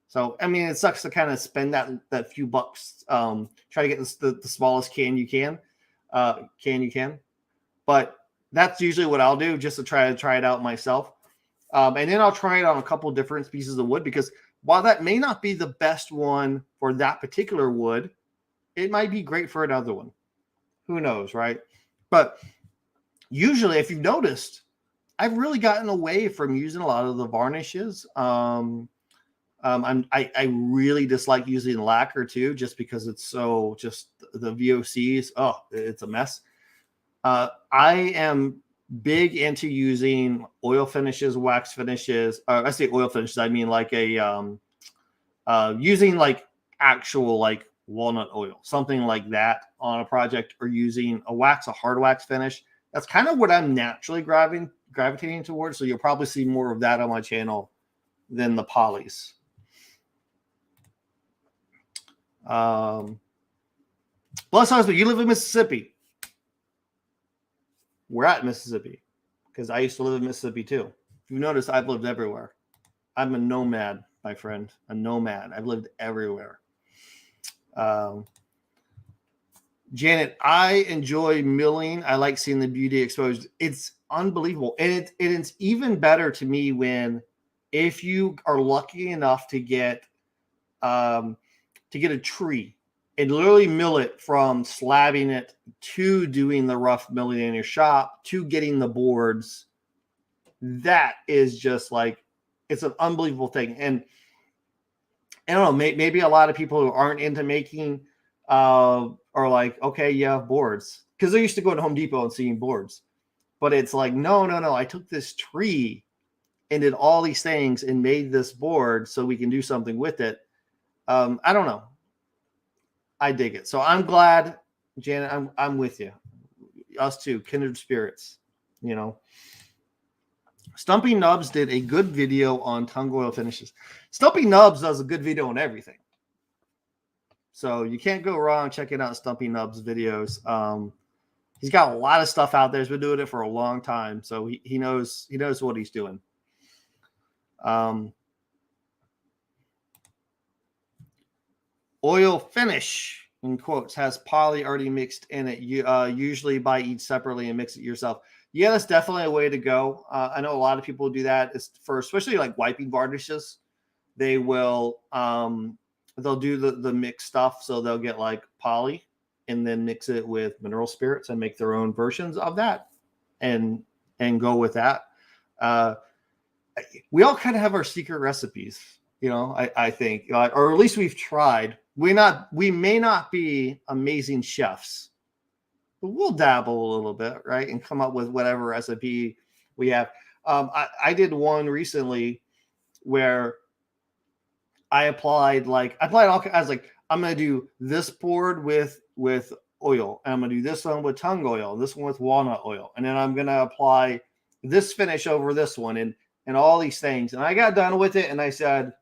So, I mean, it sucks to kind of spend that few bucks, try to get the smallest can you can. But that's usually what I'll do just to try it out myself. And then I'll try it on a couple different pieces of wood because while that may not be the best one for that particular wood, it might be great for another one. Who knows, right? But usually, if you've noticed, I've really gotten away from using a lot of the varnishes. I really dislike using lacquer too, just because it's so just the VOCs. Oh, it's a mess. I am big into using oil finishes, wax finishes. I say oil finishes, I mean like a using like actual like walnut oil, something like that on a project, or using a hard wax finish. That's kind of what I'm naturally gravitating towards. So you'll probably see more of that on my channel than the polys. Bless husband, you live in Mississippi. We're at Mississippi because I used to live in Mississippi too. If you notice, I've lived everywhere. I'm a nomad, my friend, a nomad. I've lived everywhere. Janet, I enjoy milling. I like seeing the beauty exposed. It's unbelievable. And it's even better to me if you are lucky enough to get a tree and literally mill it from slabbing it to doing the rough milling in your shop to getting the boards. That is just like, it's an unbelievable thing. And I don't know, maybe a lot of people who aren't into making are like, okay, yeah, boards. Because they're used to going to Home Depot and seeing boards. But it's like, no. I took this tree and did all these things and made this board so we can do something with it. I don't know. I dig it. So I'm glad, Janet, I'm with you. Us too, kindred spirits, you know. Stumpy Nubs did a good video on tung oil finishes. Stumpy Nubs does a good video on everything. So you can't go wrong checking out Stumpy Nubs videos. He's got a lot of stuff out there. He's been doing it for a long time. So he knows what he's doing. Oil finish, in quotes, has poly already mixed in it. You usually buy each separately and mix it yourself. Yeah, that's definitely a way to go. I know a lot of people do that. It's for especially like wiping varnishes. They will they'll do the mixed stuff, so they'll get like poly and then mix it with mineral spirits and make their own versions of that and go with that. We all kind of have our secret recipes, you know. I think, or at least we've tried. We may not be amazing chefs, but we'll dabble a little bit, right, and come up with whatever recipe we have. I did one recently where I applied all. I was like, I'm gonna do this board with oil, and I'm gonna do this one with tung oil, this one with walnut oil, and then I'm gonna apply this finish over this one, and all these things. And I got done with it, and I said,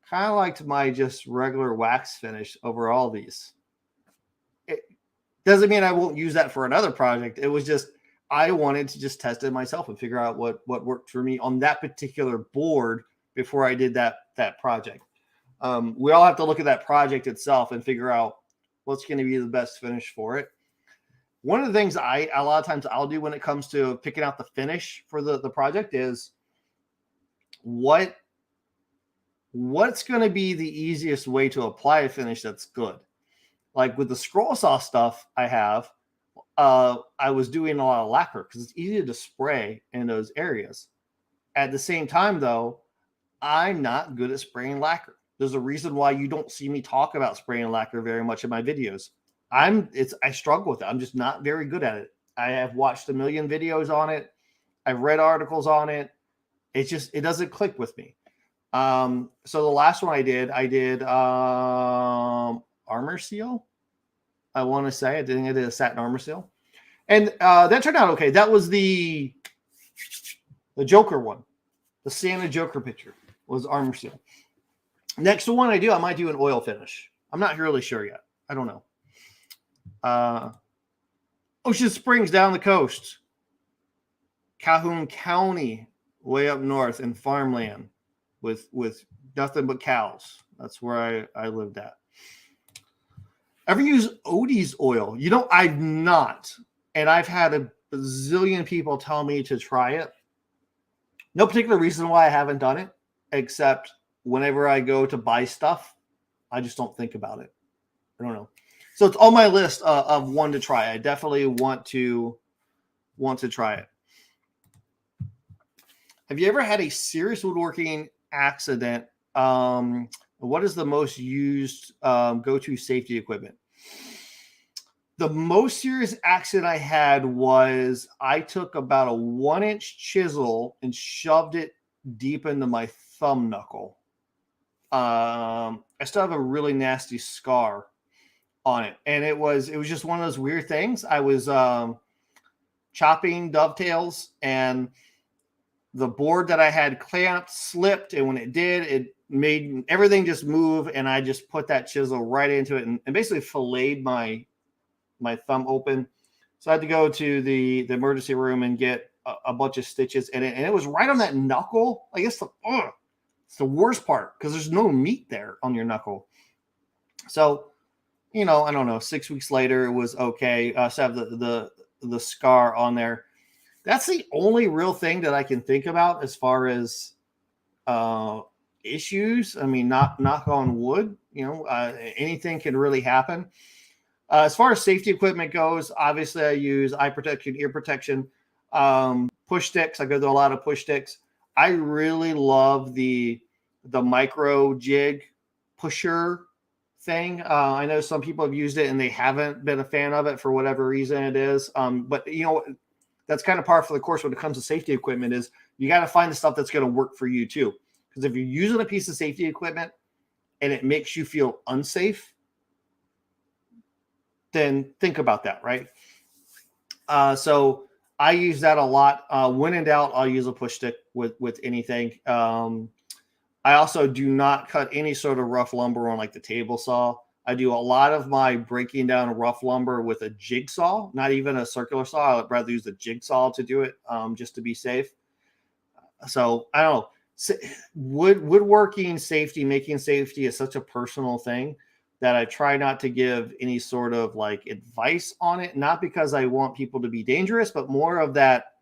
kind of liked my just regular wax finish over all these. It doesn't mean I won't use that for another project. It was just, I wanted to just test it myself and figure out what worked for me on that particular board before I did that project. We all have to look at that project itself and figure out what's going to be the best finish for it. One of the things a lot of times I'll do when it comes to picking out the finish for the project is what's going to be the easiest way to apply a finish that's good. Like with the scroll saw stuff I have, I was doing a lot of lacquer because it's easy to spray in those areas. At the same time, though, I'm not good at spraying lacquer. There's a reason why you don't see me talk about spraying lacquer very much in my videos. I struggle with it. I'm just not very good at it. I have watched a million videos on it. I've read articles on it. It doesn't click with me. So the last one I did armor seal. I want to say I did a satin armor seal, and that turned out okay. That was the Joker one, the Santa Joker picture was armor seal. Next one I might do an oil finish. I'm not really sure yet. I don't know. Ocean Springs down the coast, Calhoun County, way up north in farmland with nothing but cows. That's where I lived at. Ever use Odie's oil? You know, I've not. And I've had a bazillion people tell me to try it. No particular reason why I haven't done it, except whenever I go to buy stuff, I just don't think about it. I don't know. So it's on my list of one to try. I definitely want to try it. Have you ever had a serious woodworking accident? What is the most used go-to safety equipment? The most serious accident I had was I took about a 1-inch chisel and shoved it deep into my thumb knuckle. I still have a really nasty scar on it, and it was just one of those weird things. I was chopping dovetails, and the board that I had clamped slipped, and when it did, it made everything just move, and I just put that chisel right into it and basically filleted my thumb open. So I had to go to the emergency room and get a bunch of stitches in it, and it was right on that knuckle. I guess it's the worst part because there's no meat there on your knuckle. So, I don't know. 6 weeks later, it was okay. I still have the scar on there. That's the only real thing that I can think about as far as issues. I mean, knock on wood. Anything can really happen. As far as safety equipment goes, obviously I use eye protection, ear protection, push sticks. I go through a lot of push sticks. I really love the micro jig pusher thing. I know some people have used it and they haven't been a fan of it for whatever reason it is. But that's kind of par for the course when it comes to safety equipment is you got to find the stuff that's going to work for you too. Because if you're using a piece of safety equipment and it makes you feel unsafe, then think about that, right? So I use that a lot. When in doubt, I'll use a push stick with anything. I also do not cut any sort of rough lumber on like the table saw. I do a lot of my breaking down rough lumber with a jigsaw, not even a circular saw. I'd rather use a jigsaw to do it just to be safe. So I don't know. Woodworking safety, making safety is such a personal thing that I try not to give any sort of like advice on it. Not because I want people to be dangerous, but more of that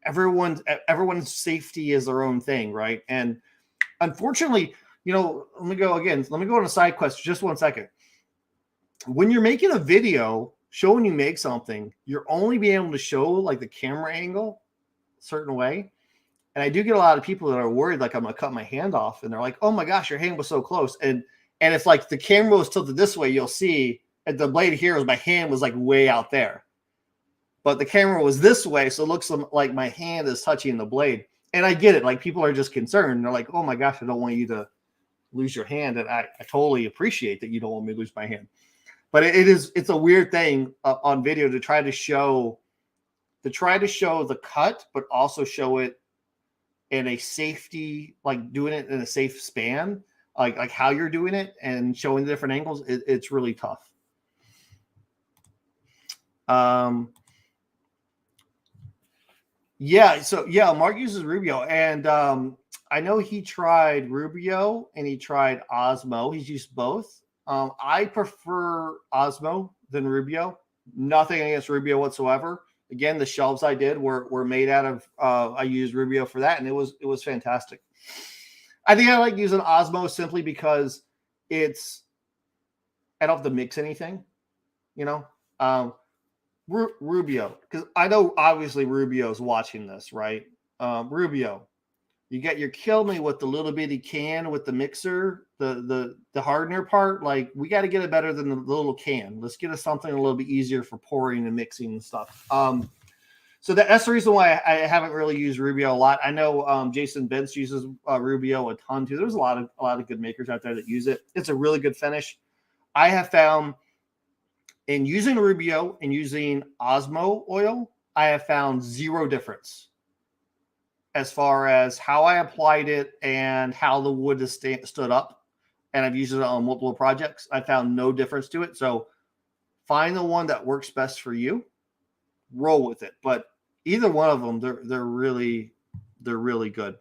everyone's safety is their own thing, right? And unfortunately, let me go on a side quest just 1 second. When you're making a video showing you make something, you're only being able to show like the camera angle a certain way. And I do get a lot of people that are worried like I'm going to cut my hand off. And they're like, oh my gosh, your hand was so close. And if like the camera was tilted this way, you'll see at the blade here, my hand was like way out there. But the camera was this way, so it looks like my hand is touching the blade. And I get it. Like people are just concerned. They're like, oh my gosh, I don't want you to lose your hand. And I totally appreciate that you don't want me to lose my hand. But it's a weird thing on video to try to show the cut, but also show it in a safety, like doing it in a safe span, like how you're doing it and showing the different angles. It's really tough. Yeah. So yeah, Mark uses Rubio, and I know he tried Rubio and he tried Osmo. He's used both. I prefer Osmo than Rubio. Nothing against Rubio whatsoever. Again, the shelves I did were made out of. I used Rubio for that, and it was fantastic. I think I like using Osmo simply because I don't have to mix anything, Rubio, because I know obviously Rubio's watching this, right? Rubio, you're killing me with the little bitty can with the mixer, the hardener part. Like we got to get it better than the little can. Let's get us something a little bit easier for pouring and mixing and stuff. So that's the reason why I haven't really used Rubio a lot. I know Jason Bentz uses Rubio a ton too. There's a lot of good makers out there that use it. It's a really good finish. I have found in using Rubio and using Osmo oil, I have found zero difference as far as how I applied it and how the wood has stood up. And I've used it on multiple projects. I found no difference to it. So find the one that works best for you, roll with it. But either one of them, they're really good.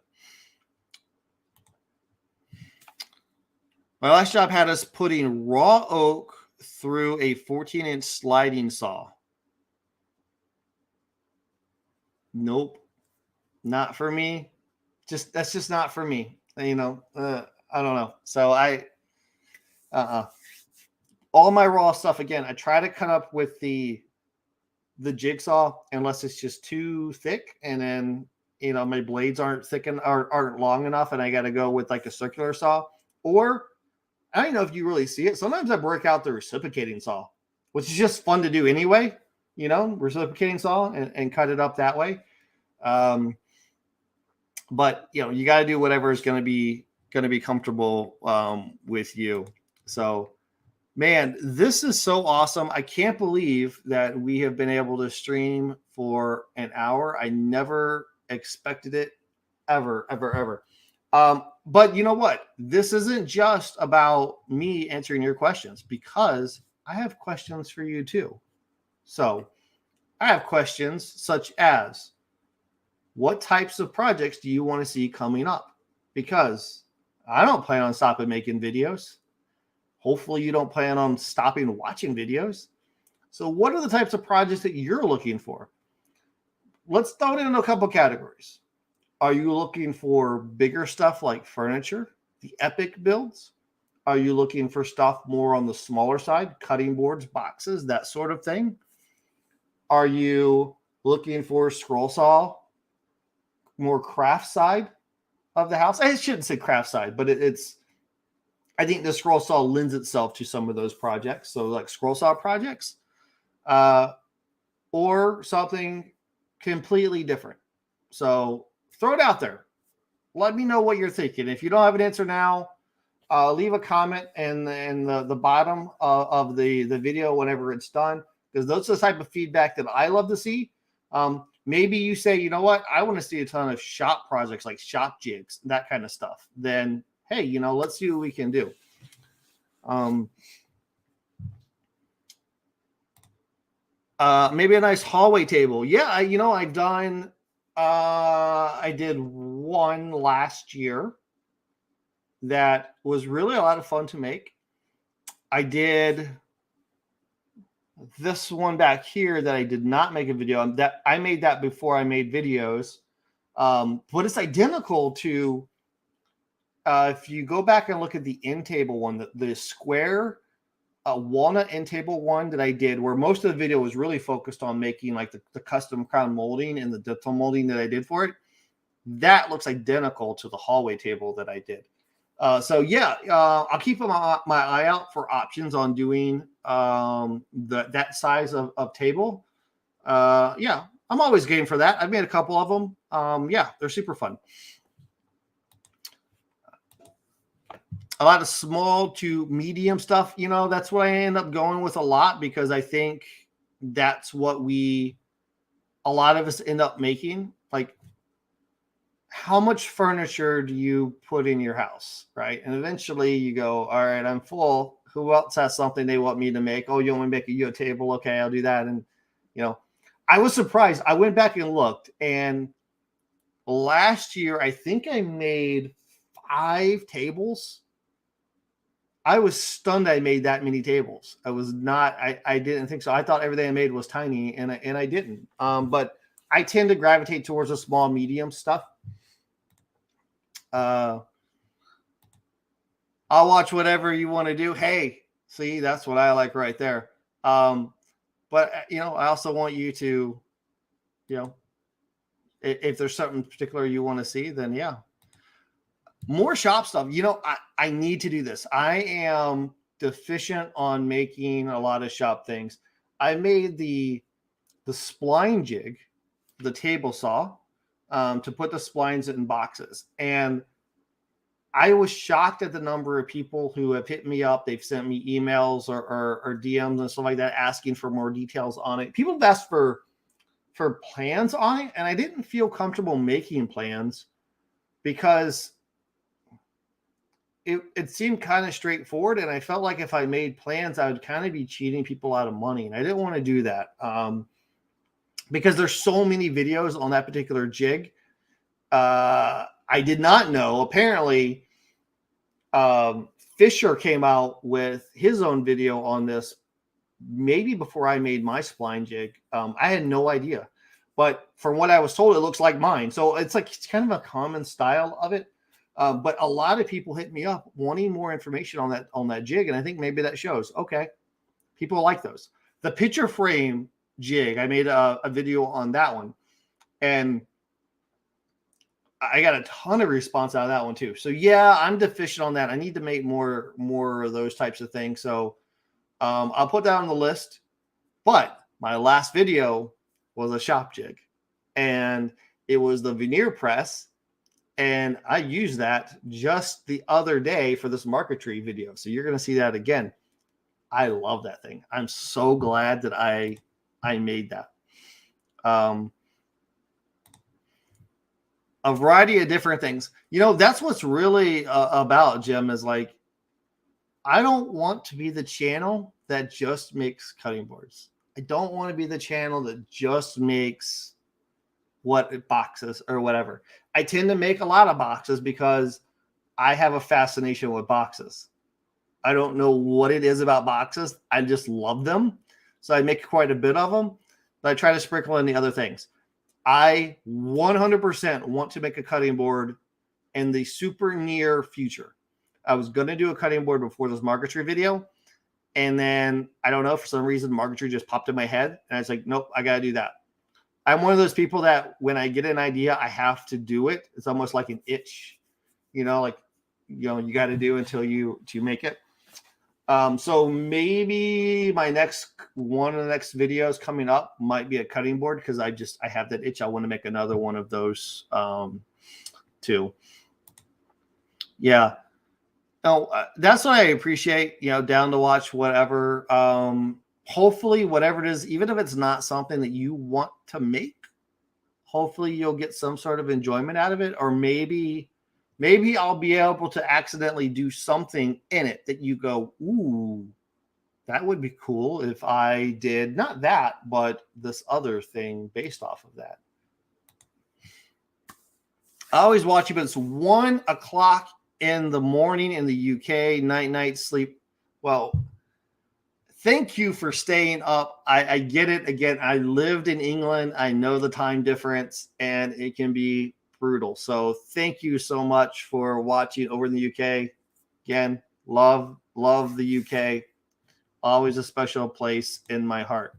My last job had us putting raw oak through a 14-inch sliding saw. Nope, not for me. That's just not for me. I don't know. So uh, all my raw stuff, again, I try to cut up with the jigsaw unless it's just too thick, and then my blades aren't thick and aren't long enough, and I got to go with like a circular saw. Or I don't know if you really see it. Sometimes I break out the reciprocating saw, which is just fun to do anyway. Reciprocating saw and cut it up that way. But you got to do whatever is going to be comfortable with you. So, man, this is so awesome. I can't believe that we have been able to stream for an hour. I never expected it ever, ever, ever. But you know what? This isn't just about me answering your questions, because I have questions for you too. So I have questions such as, what types of projects do you want to see coming up? Because I don't plan on stopping making videos. Hopefully you don't plan on stopping watching videos. So what are the types of projects that you're looking for? Let's throw it into a couple categories. Are you looking for bigger stuff like furniture, the epic builds? Are you looking for stuff more on the smaller side, cutting boards, boxes, that sort of thing? Are you looking for scroll saw, more craft side of the house? I shouldn't say craft side, but I think the scroll saw lends itself to some of those projects. So like scroll saw projects, or something completely different. So throw it out there. Let me know what you're thinking. If you don't have an answer now, leave a comment in the bottom of the video whenever it's done, because those are the type of feedback that I love to see. Maybe you say, you know what, I want to see a ton of shop projects, like shop jigs, that kind of stuff. Then, hey, let's see what we can do. Maybe a nice hallway table. Yeah, I've done. I did one last year that was really a lot of fun to make. I did this one back here that I did not make a video on. That I made that before I made videos, but it's identical to. If you go back and look at the end table one, the square walnut end table one that I did, where most of the video was really focused on making like the custom crown molding and the detail molding that I did for it, that looks identical to the hallway table that I did. So yeah, I'll keep my eye out for options on doing that size of table. Yeah, I'm always game for that. I've made a couple of them. Yeah, they're super fun. A lot of small to medium stuff, that's what I end up going with a lot, because I think that's what a lot of us end up making. Like, how much furniture do you put in your house, right? And eventually you go, all right, I'm full. Who else has something they want me to make? Oh, you want me to make you a table? Okay, I'll do that. And, I was surprised. I went back and looked, and last year, I think I made 5 tables. I was stunned I made that many tables. I was not, I didn't think so. I thought everything I made was tiny, and I didn't. But I tend to gravitate towards the small, medium stuff. I'll watch whatever you want to do. Hey, see, that's what I like right there. But I also want you to, if there's something particular you want to see, then yeah. More shop stuff. I need to do this. I am deficient on making a lot of shop things. I made the spline jig, the table saw, to put the splines in boxes. And I was shocked at the number of people who have hit me up. They've sent me emails or DMs and stuff like that, asking for more details on it. People have asked for plans on it, and I didn't feel comfortable making plans, because it seemed kind of straightforward, and I felt like if I made plans, I would kind of be cheating people out of money, and I didn't want to do that, because there's so many videos on that particular jig. I did not know. Apparently, Fisher came out with his own video on this maybe before I made my spline jig. I had no idea, but from what I was told, it looks like mine. So it's kind of a common style of it. But a lot of people hit me up wanting more information on that jig, and I think maybe that shows. Okay, people like those. The picture frame jig, I made a video on that one, and I got a ton of response out of that one too. So yeah, I'm deficient on that. I need to make more of those types of things. So I'll put that on the list. But my last video was a shop jig, and it was the veneer press. And I used that just the other day for this marquetry video. So you're going to see that again. I love that thing. I'm so glad that I made that. A variety of different things. You know, that's what's really about, Jim, is like, I don't want to be the channel that just makes cutting boards. I don't want to be the channel that just makes what boxes or whatever. I tend to make a lot of boxes because I have a fascination with boxes. I don't know what it is about boxes. I just love them. So I make quite a bit of them, but I try to sprinkle in the other things. I 100% want to make a cutting board in the super near future. I was going to do a cutting board before this marquetry video. And then I don't know, for some reason, marquetry just popped in my head. And I was like, nope, I got to do that. I'm one of those people that when I get an idea, I have to do it. It's almost like an itch, you know, like, you know, you got to do until you make it. So maybe my one of the next videos coming up might be a cutting board, because I have that itch. I want to make another one of those too. Yeah. No, that's what I appreciate, you know, down to watch whatever. Hopefully, whatever it is, even if it's not something that you want to make, hopefully you'll get some sort of enjoyment out of it. Or maybe I'll be able to accidentally do something in it that you go, ooh, that would be cool if I did not that, but this other thing based off of that. I always watch you, but it's 1 o'clock in the morning in the UK, night sleep. Well, thank you for staying up. I get it. Again, I lived in England. I know the time difference, and it can be brutal. So thank you so much for watching over in the UK. Again, love the UK. Always a special place in my heart.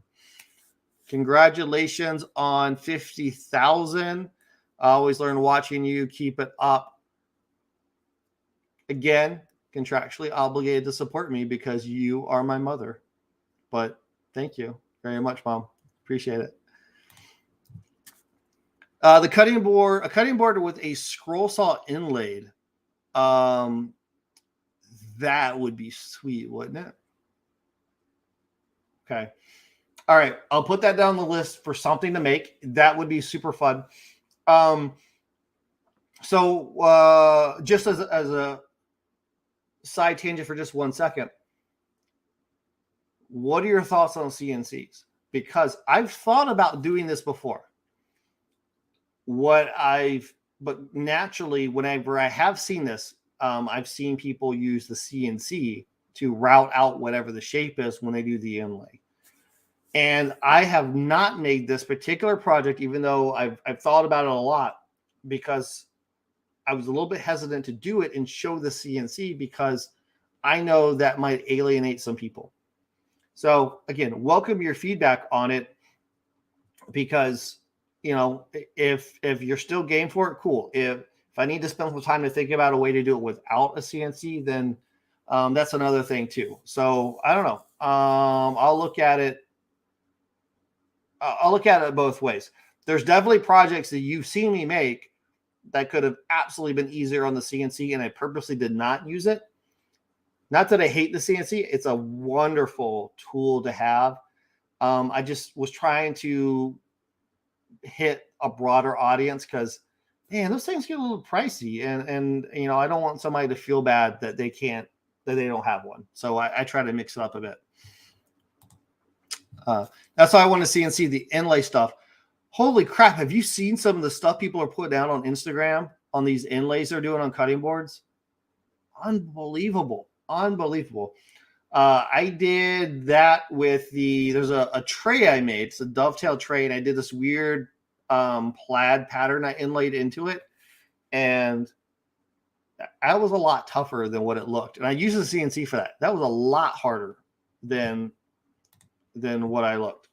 Congratulations on 50,000. I always learn watching you. Keep it up. Again, contractually obligated to support me because you are my mother. But thank you very much, Mom. Appreciate it. The cutting board, a cutting board with a scroll saw inlaid. That would be sweet, wouldn't it? Okay. All right. I'll put that down the list for something to make. That would be super fun. So just as a side tangent for just 1 second, what are your thoughts on CNCs? Because I've thought about doing this before. But naturally, whenever I have seen this, I've seen people use the CNC to route out whatever the shape is when they do the inlay. And I have not made this particular project, even though I've thought about it a lot, because I was a little bit hesitant to do it and show the CNC because I know that might alienate some people. So again, welcome your feedback on it, because, you know, if you're still game for it, cool. If I need to spend some time to think about a way to do it without a CNC, then that's another thing too. So I don't know. I'll look at it. I'll look at it both ways. There's definitely projects that you've seen me make that could have absolutely been easier on the CNC, and I purposely did not use it. Not that I hate the CNC. It's a wonderful tool to have. I just was trying to hit a broader audience because, man, those things get a little pricey. And you know, I don't want somebody to feel bad that they don't have one. So I try to mix it up a bit. That's why I want to CNC the inlay stuff. Holy crap. Have you seen some of the stuff people are putting out on Instagram on these inlays they're doing on cutting boards? Unbelievable. I did that with there's a tray I made. It's a dovetail tray, and I did this weird plaid pattern I inlaid into it. And that was a lot tougher than what it looked. And I used the CNC for that. That was a lot harder than what I looked.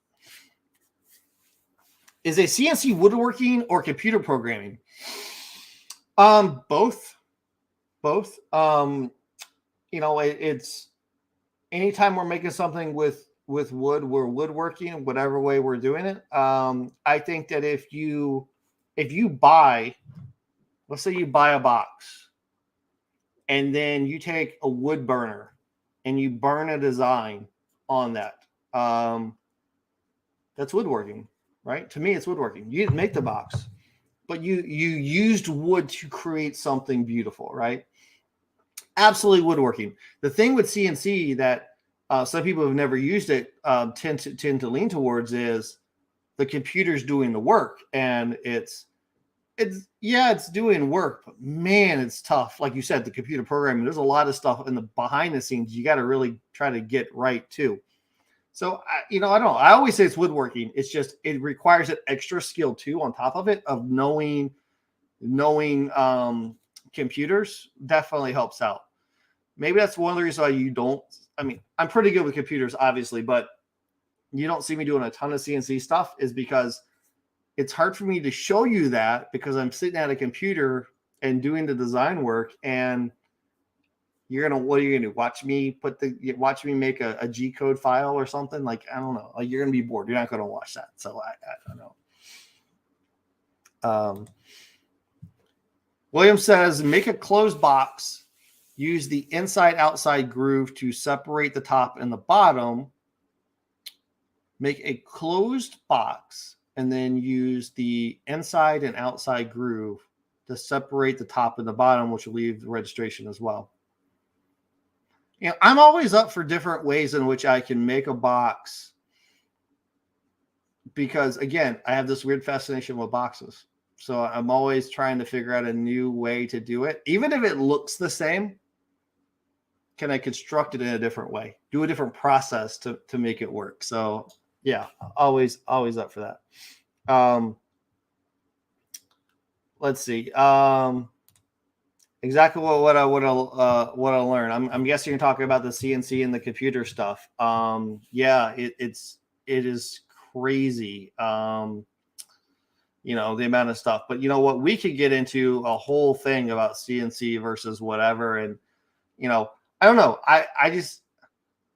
Is a CNC woodworking or computer programming? Both. It's anytime we're making something with wood, we're woodworking, whatever way we're doing it. I think that if you buy, let's say you buy a box and then you take a wood burner and you burn a design on that, that's woodworking, right? To me, it's woodworking. You didn't make the box, but you used wood to create something beautiful, right? Absolutely woodworking. The thing with CNC that some people who've never used it tend to lean towards is the computer's doing the work, and it's doing work, but man, it's tough. Like you said, the computer programming, there's a lot of stuff in the behind the scenes you got to really try to get right too. So I don't know. I always say it's woodworking. It's just it requires an extra skill too on top of it of knowing computers definitely helps out. Maybe that's one of the reasons why you don't. I mean, I'm pretty good with computers, obviously, but you don't see me doing a ton of CNC stuff is because it's hard for me to show you that because I'm sitting at a computer and doing the design work, and what are you gonna do? Watch me make a G code file or something? Like, I don't know. Like, you're gonna be bored. You're not gonna watch that. So I don't know. William says, make a closed box. Use the inside-outside groove to separate the top and the bottom. Make a closed box and then use the inside and outside groove to separate the top and the bottom, which will leave the registration as well. I'm always up for different ways in which I can make a box because, again, I have this weird fascination with boxes. So I'm always trying to figure out a new way to do it. Even if it looks the same, can I construct it in a different way? Do a different process to make it work. So yeah, always up for that. Let's see. Exactly what I learned. I'm guessing you're talking about the CNC and the computer stuff. Yeah, it is crazy. The amount of stuff. But you know what? We could get into a whole thing about CNC versus whatever. And, I don't know.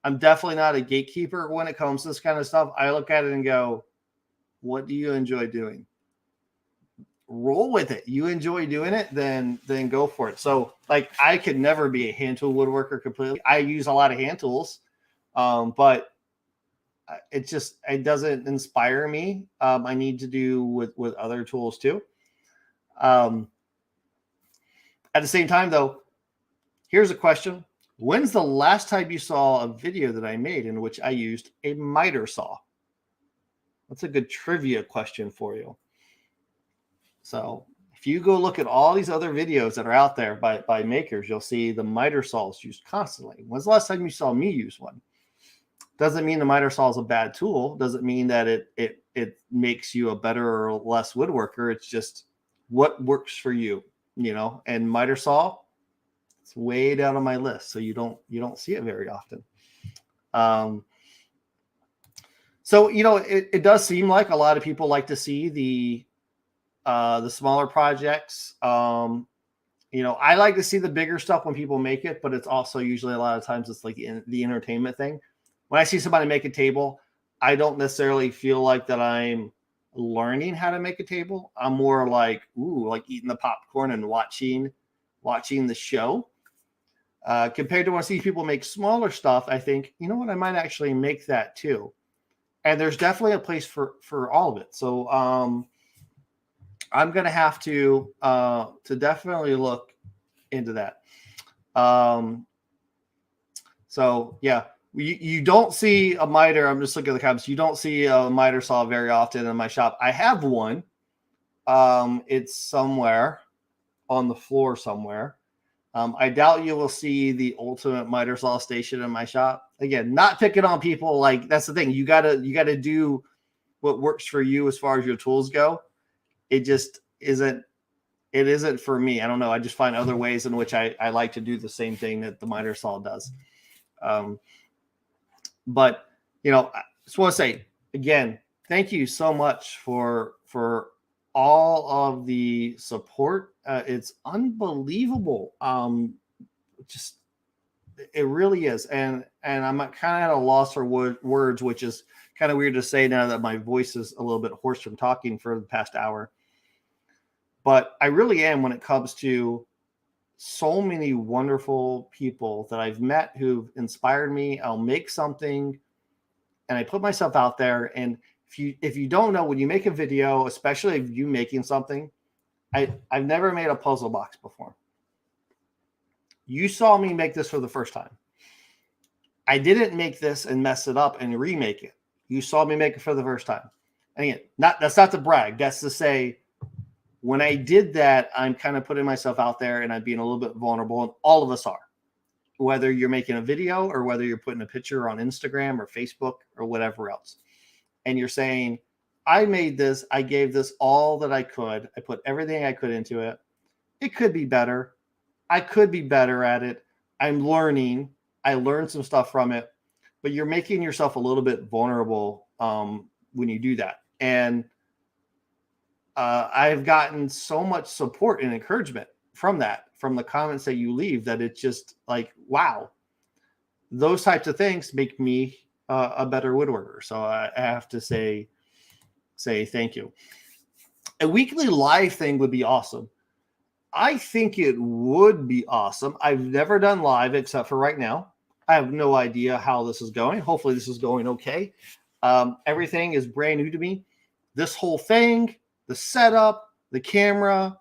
I'm definitely not a gatekeeper when it comes to this kind of stuff. I look at it and go, what do you enjoy doing? Roll with it. You enjoy doing it, then go for it. So, like, I could never be a hand tool woodworker completely. I use a lot of hand tools, but it doesn't inspire me. I need to do with other tools too. At the same time, though, here's a question. When's the last time you saw a video that I made in which I used a miter saw? That's a good trivia question for you. So if you go look at all these other videos that are out there by makers, you'll see the miter saws used constantly. When's the last time you saw me use one? Doesn't mean the miter saw is a bad tool. Doesn't mean that it makes you a better or less woodworker. It's just what works for you, and miter saw, it's way down on my list. So you don't see it very often. So, it does seem like a lot of people like to see the smaller projects. I like to see the bigger stuff when people make it, but it's also usually a lot of times it's like the entertainment thing. When I see somebody make a table, I don't necessarily feel like that I'm learning how to make a table. I'm more like, like eating the popcorn and watching the show. Compared to when I see people make smaller stuff, I think, you know what, I might actually make that too. And there's definitely a place for all of it. So I'm going to have to definitely look into that. So yeah, you don't see a miter. I'm just looking at the comments. You don't see a miter saw very often in my shop. I have one. It's somewhere on the floor somewhere. I doubt you will see the ultimate miter saw station in my shop. Again, not picking on people. Like, that's the thing. You gotta do what works for you as far as your tools go. It just isn't it isn't for me. I don't know. I just find other ways in which I like to do the same thing that the miter saw does. But, I just want to say again, thank you so much for all of the support. It's unbelievable. Just it really is. And I'm kind of at a loss for words, which is kind of weird to say now that my voice is a little bit hoarse from talking for the past hour. But I really am when it comes to so many wonderful people that I've met who've inspired me. I'll make something and I put myself out there. And if you don't know, when you make a video, especially if you making something, I've never made a puzzle box before. You saw me make this for the first time. I didn't make this and mess it up and remake it. You saw me make it for the first time. And again, that's not to brag. That's to say, when I did that, I'm kind of putting myself out there and I'm being a little bit vulnerable. And all of us are, whether you're making a video or whether you're putting a picture on Instagram or Facebook or whatever else. And you're saying, I made this. I gave this all that I could. I put everything I could into it. It could be better. I could be better at it. I'm learning. I learned some stuff from it, but you're making yourself a little bit vulnerable when you do that. And I've gotten so much support and encouragement from that, from the comments that you leave, that it's just like, wow, those types of things make me a better woodworker. So I have to say thank you. A weekly live thing would be awesome. I think it would be awesome. I've never done live except for right now. I have no idea how this is going. Hopefully this is going okay. Everything is brand new to me. This whole thing, the setup, the camera.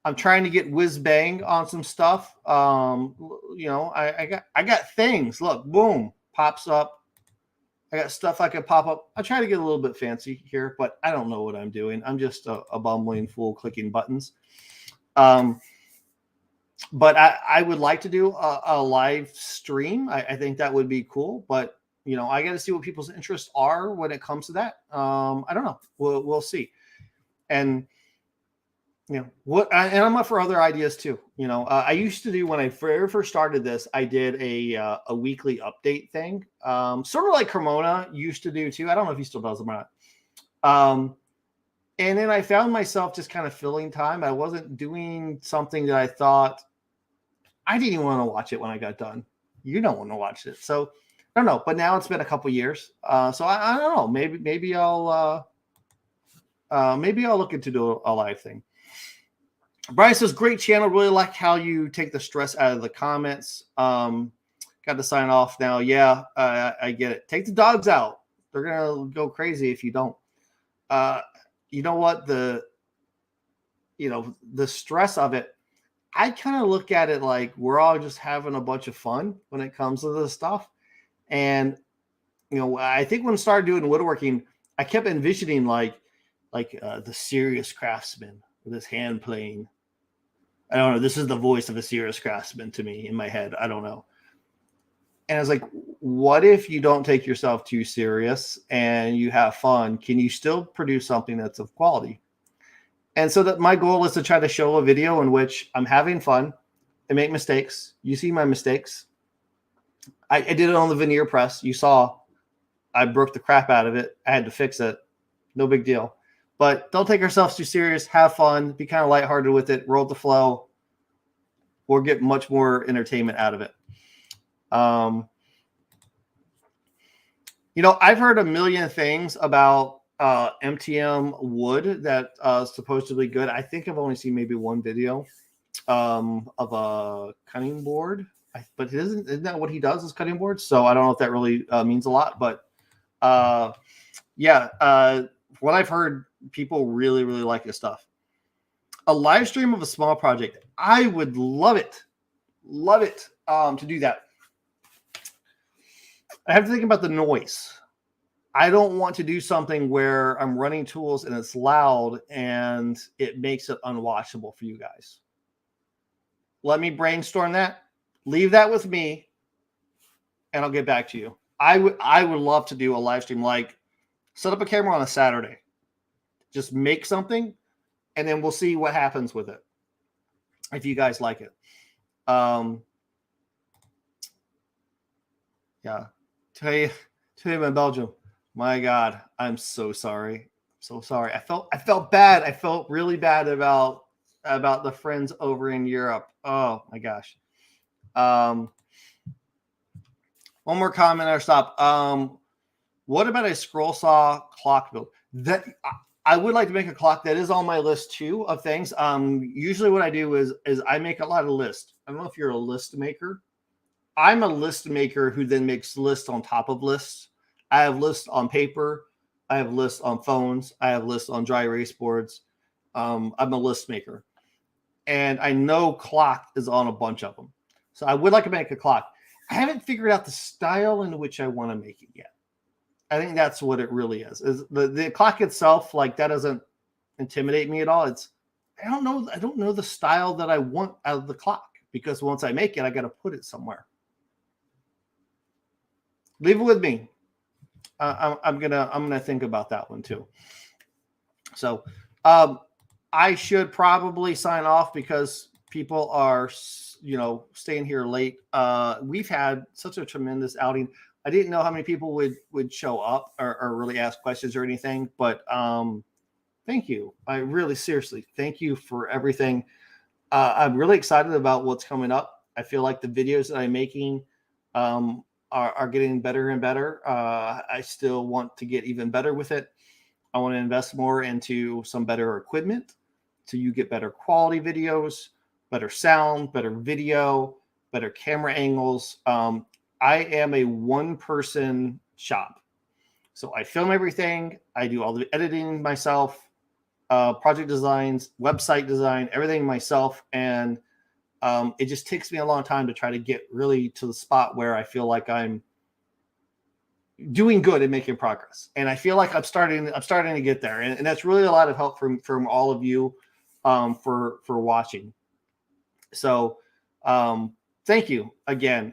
I'm trying to get whiz bang on some stuff. I got things. Look, boom, pops up. I got stuff I can pop up. I try to get a little bit fancy here, but I don't know what I'm doing. I'm just a bumbling fool clicking buttons. But I would like to do a live stream. I think that would be cool, but I got to see what people's interests are when it comes to that. I don't know. We'll see. And and I'm up for other ideas too. I used to do, when I first started this, I did a weekly update thing. Sort of like Cremona used to do too. I don't know if he still does them or not. And then I found myself just kind of filling time. I wasn't doing something that I thought, I didn't even want to watch it when I got done. You don't want to watch it. So I don't know. But now it's been a couple years. So I don't know. Maybe I'll look into do a live thing. Brian says, great channel. Really like how you take the stress out of the comments. Got to sign off now. Yeah, I get it. Take the dogs out. They're going to go crazy if you don't. You know what? The stress of it, I kind of look at it like we're all just having a bunch of fun when it comes to this stuff. And, I think when I started doing woodworking, I kept envisioning like the serious craftsman with his hand playing. I don't know. This is the voice of a serious craftsman to me in my head. I don't know. And I was like, what if you don't take yourself too serious and you have fun? Can you still produce something that's of quality? And so that my goal is to try to show a video in which I'm having fun. I make mistakes. You see my mistakes. I did it on the veneer press. You saw I broke the crap out of it. I had to fix it. No big deal. But don't take ourselves too serious. Have fun. Be kind of lighthearted with it. Roll the flow. We'll get much more entertainment out of it. I've heard a million things about MTM wood that is supposedly good. I think I've only seen maybe one video of a cutting board. But isn't that what he does, is cutting boards? So I don't know if that really means a lot. But what I've heard, people really, really like this stuff. A live stream of a small project. I would love it to do that. I have to think about the noise. I don't want to do something where I'm running tools and it's loud and it makes it unwatchable for you guys. Let me brainstorm that. Leave that with me, and I'll get back to you. I would love to do a live stream, like set up a camera on a Saturday. Just make something, and then we'll see what happens with it. if you guys like it. Yeah. Today I'm in Belgium. My God, I'm so sorry. So sorry. I felt bad. I felt really bad about the friends over in Europe. Oh my gosh. One more comment or stop. What about a scroll saw clock build? That I would like to make a clock. That is on my list too of things. Usually what I do is I make a lot of lists. I don't know if you're a list maker. I'm a list maker who then makes lists on top of lists. I have lists on paper. I have lists on phones. I have lists on dry erase boards. I'm a list maker. And I know clock is on a bunch of them. So I would like to make a clock. I haven't figured out the style in which I want to make it yet. I think that's what it really is the clock itself. Like, that doesn't intimidate me at all. I don't know the style that I want out of the clock, because once I make it, I got to put it somewhere. Leave it with me. I'm gonna think about that one too. So I should probably sign off because people are staying here late. We've had such a tremendous outing. I didn't know how many people would show up or really ask questions or anything, but thank you. I really seriously thank you for everything. I'm really excited about what's coming up. I feel like the videos that I'm making are getting better and better. I still want to get even better with it. I want to invest more into some better equipment so you get better quality videos, better sound, better video, better camera angles. I am a one-person shop. So I film everything. I do all the editing myself, project designs, website design, everything myself. And it just takes me a long time to try to get really to the spot where I feel like I'm doing good and making progress. And I feel like I'm starting to get there. And that's really a lot of help from all of you for watching. So thank you again.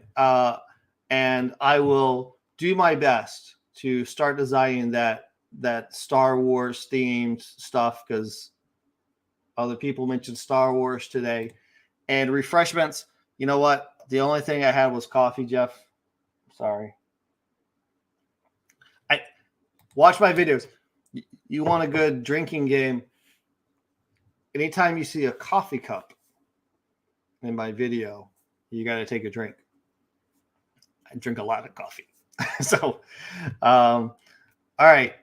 And I will do my best to start designing that Star Wars themed stuff, because other people mentioned Star Wars today. And refreshments, you know what? The only thing I had was coffee, Jeff. Sorry. I watch my videos. You want a good drinking game? Anytime you see a coffee cup in my video, you got to take a drink. I drink a lot of coffee. So, all right.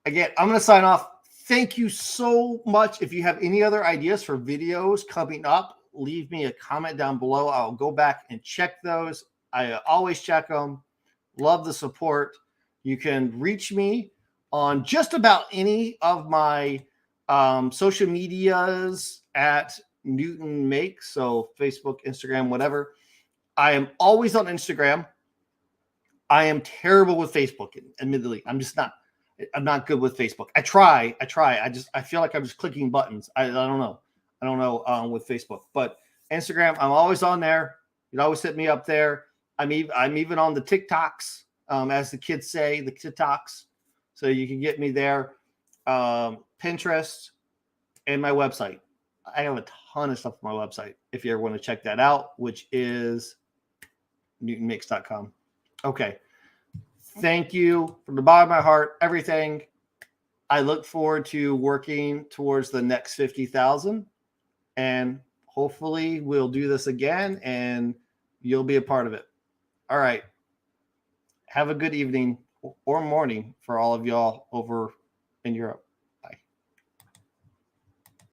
Again, I'm going to sign off. Thank you so much. If you have any other ideas for videos coming up, leave me a comment down below. I'll go back and check those. I always check them. Love the support. You can reach me on just about any of my social medias at NewtonMakes. So Facebook, Instagram, whatever. I am always on Instagram. I am terrible with Facebook. Admittedly, I'm not good with Facebook. I try. I feel like I'm just clicking buttons. I don't know with Facebook, but Instagram, I'm always on there. You can always hit me up there. I'm even on the TikToks, as the kids say, the TikToks. So you can get me there. Pinterest and my website. I have a ton of stuff on my website if you ever want to check that out, which is NewtonMakes.com. Okay. Thank you from the bottom of my heart, everything. I look forward to working towards the next 50,000, and hopefully we'll do this again and you'll be a part of it. All right. Have a good evening or morning for all of y'all over in Europe.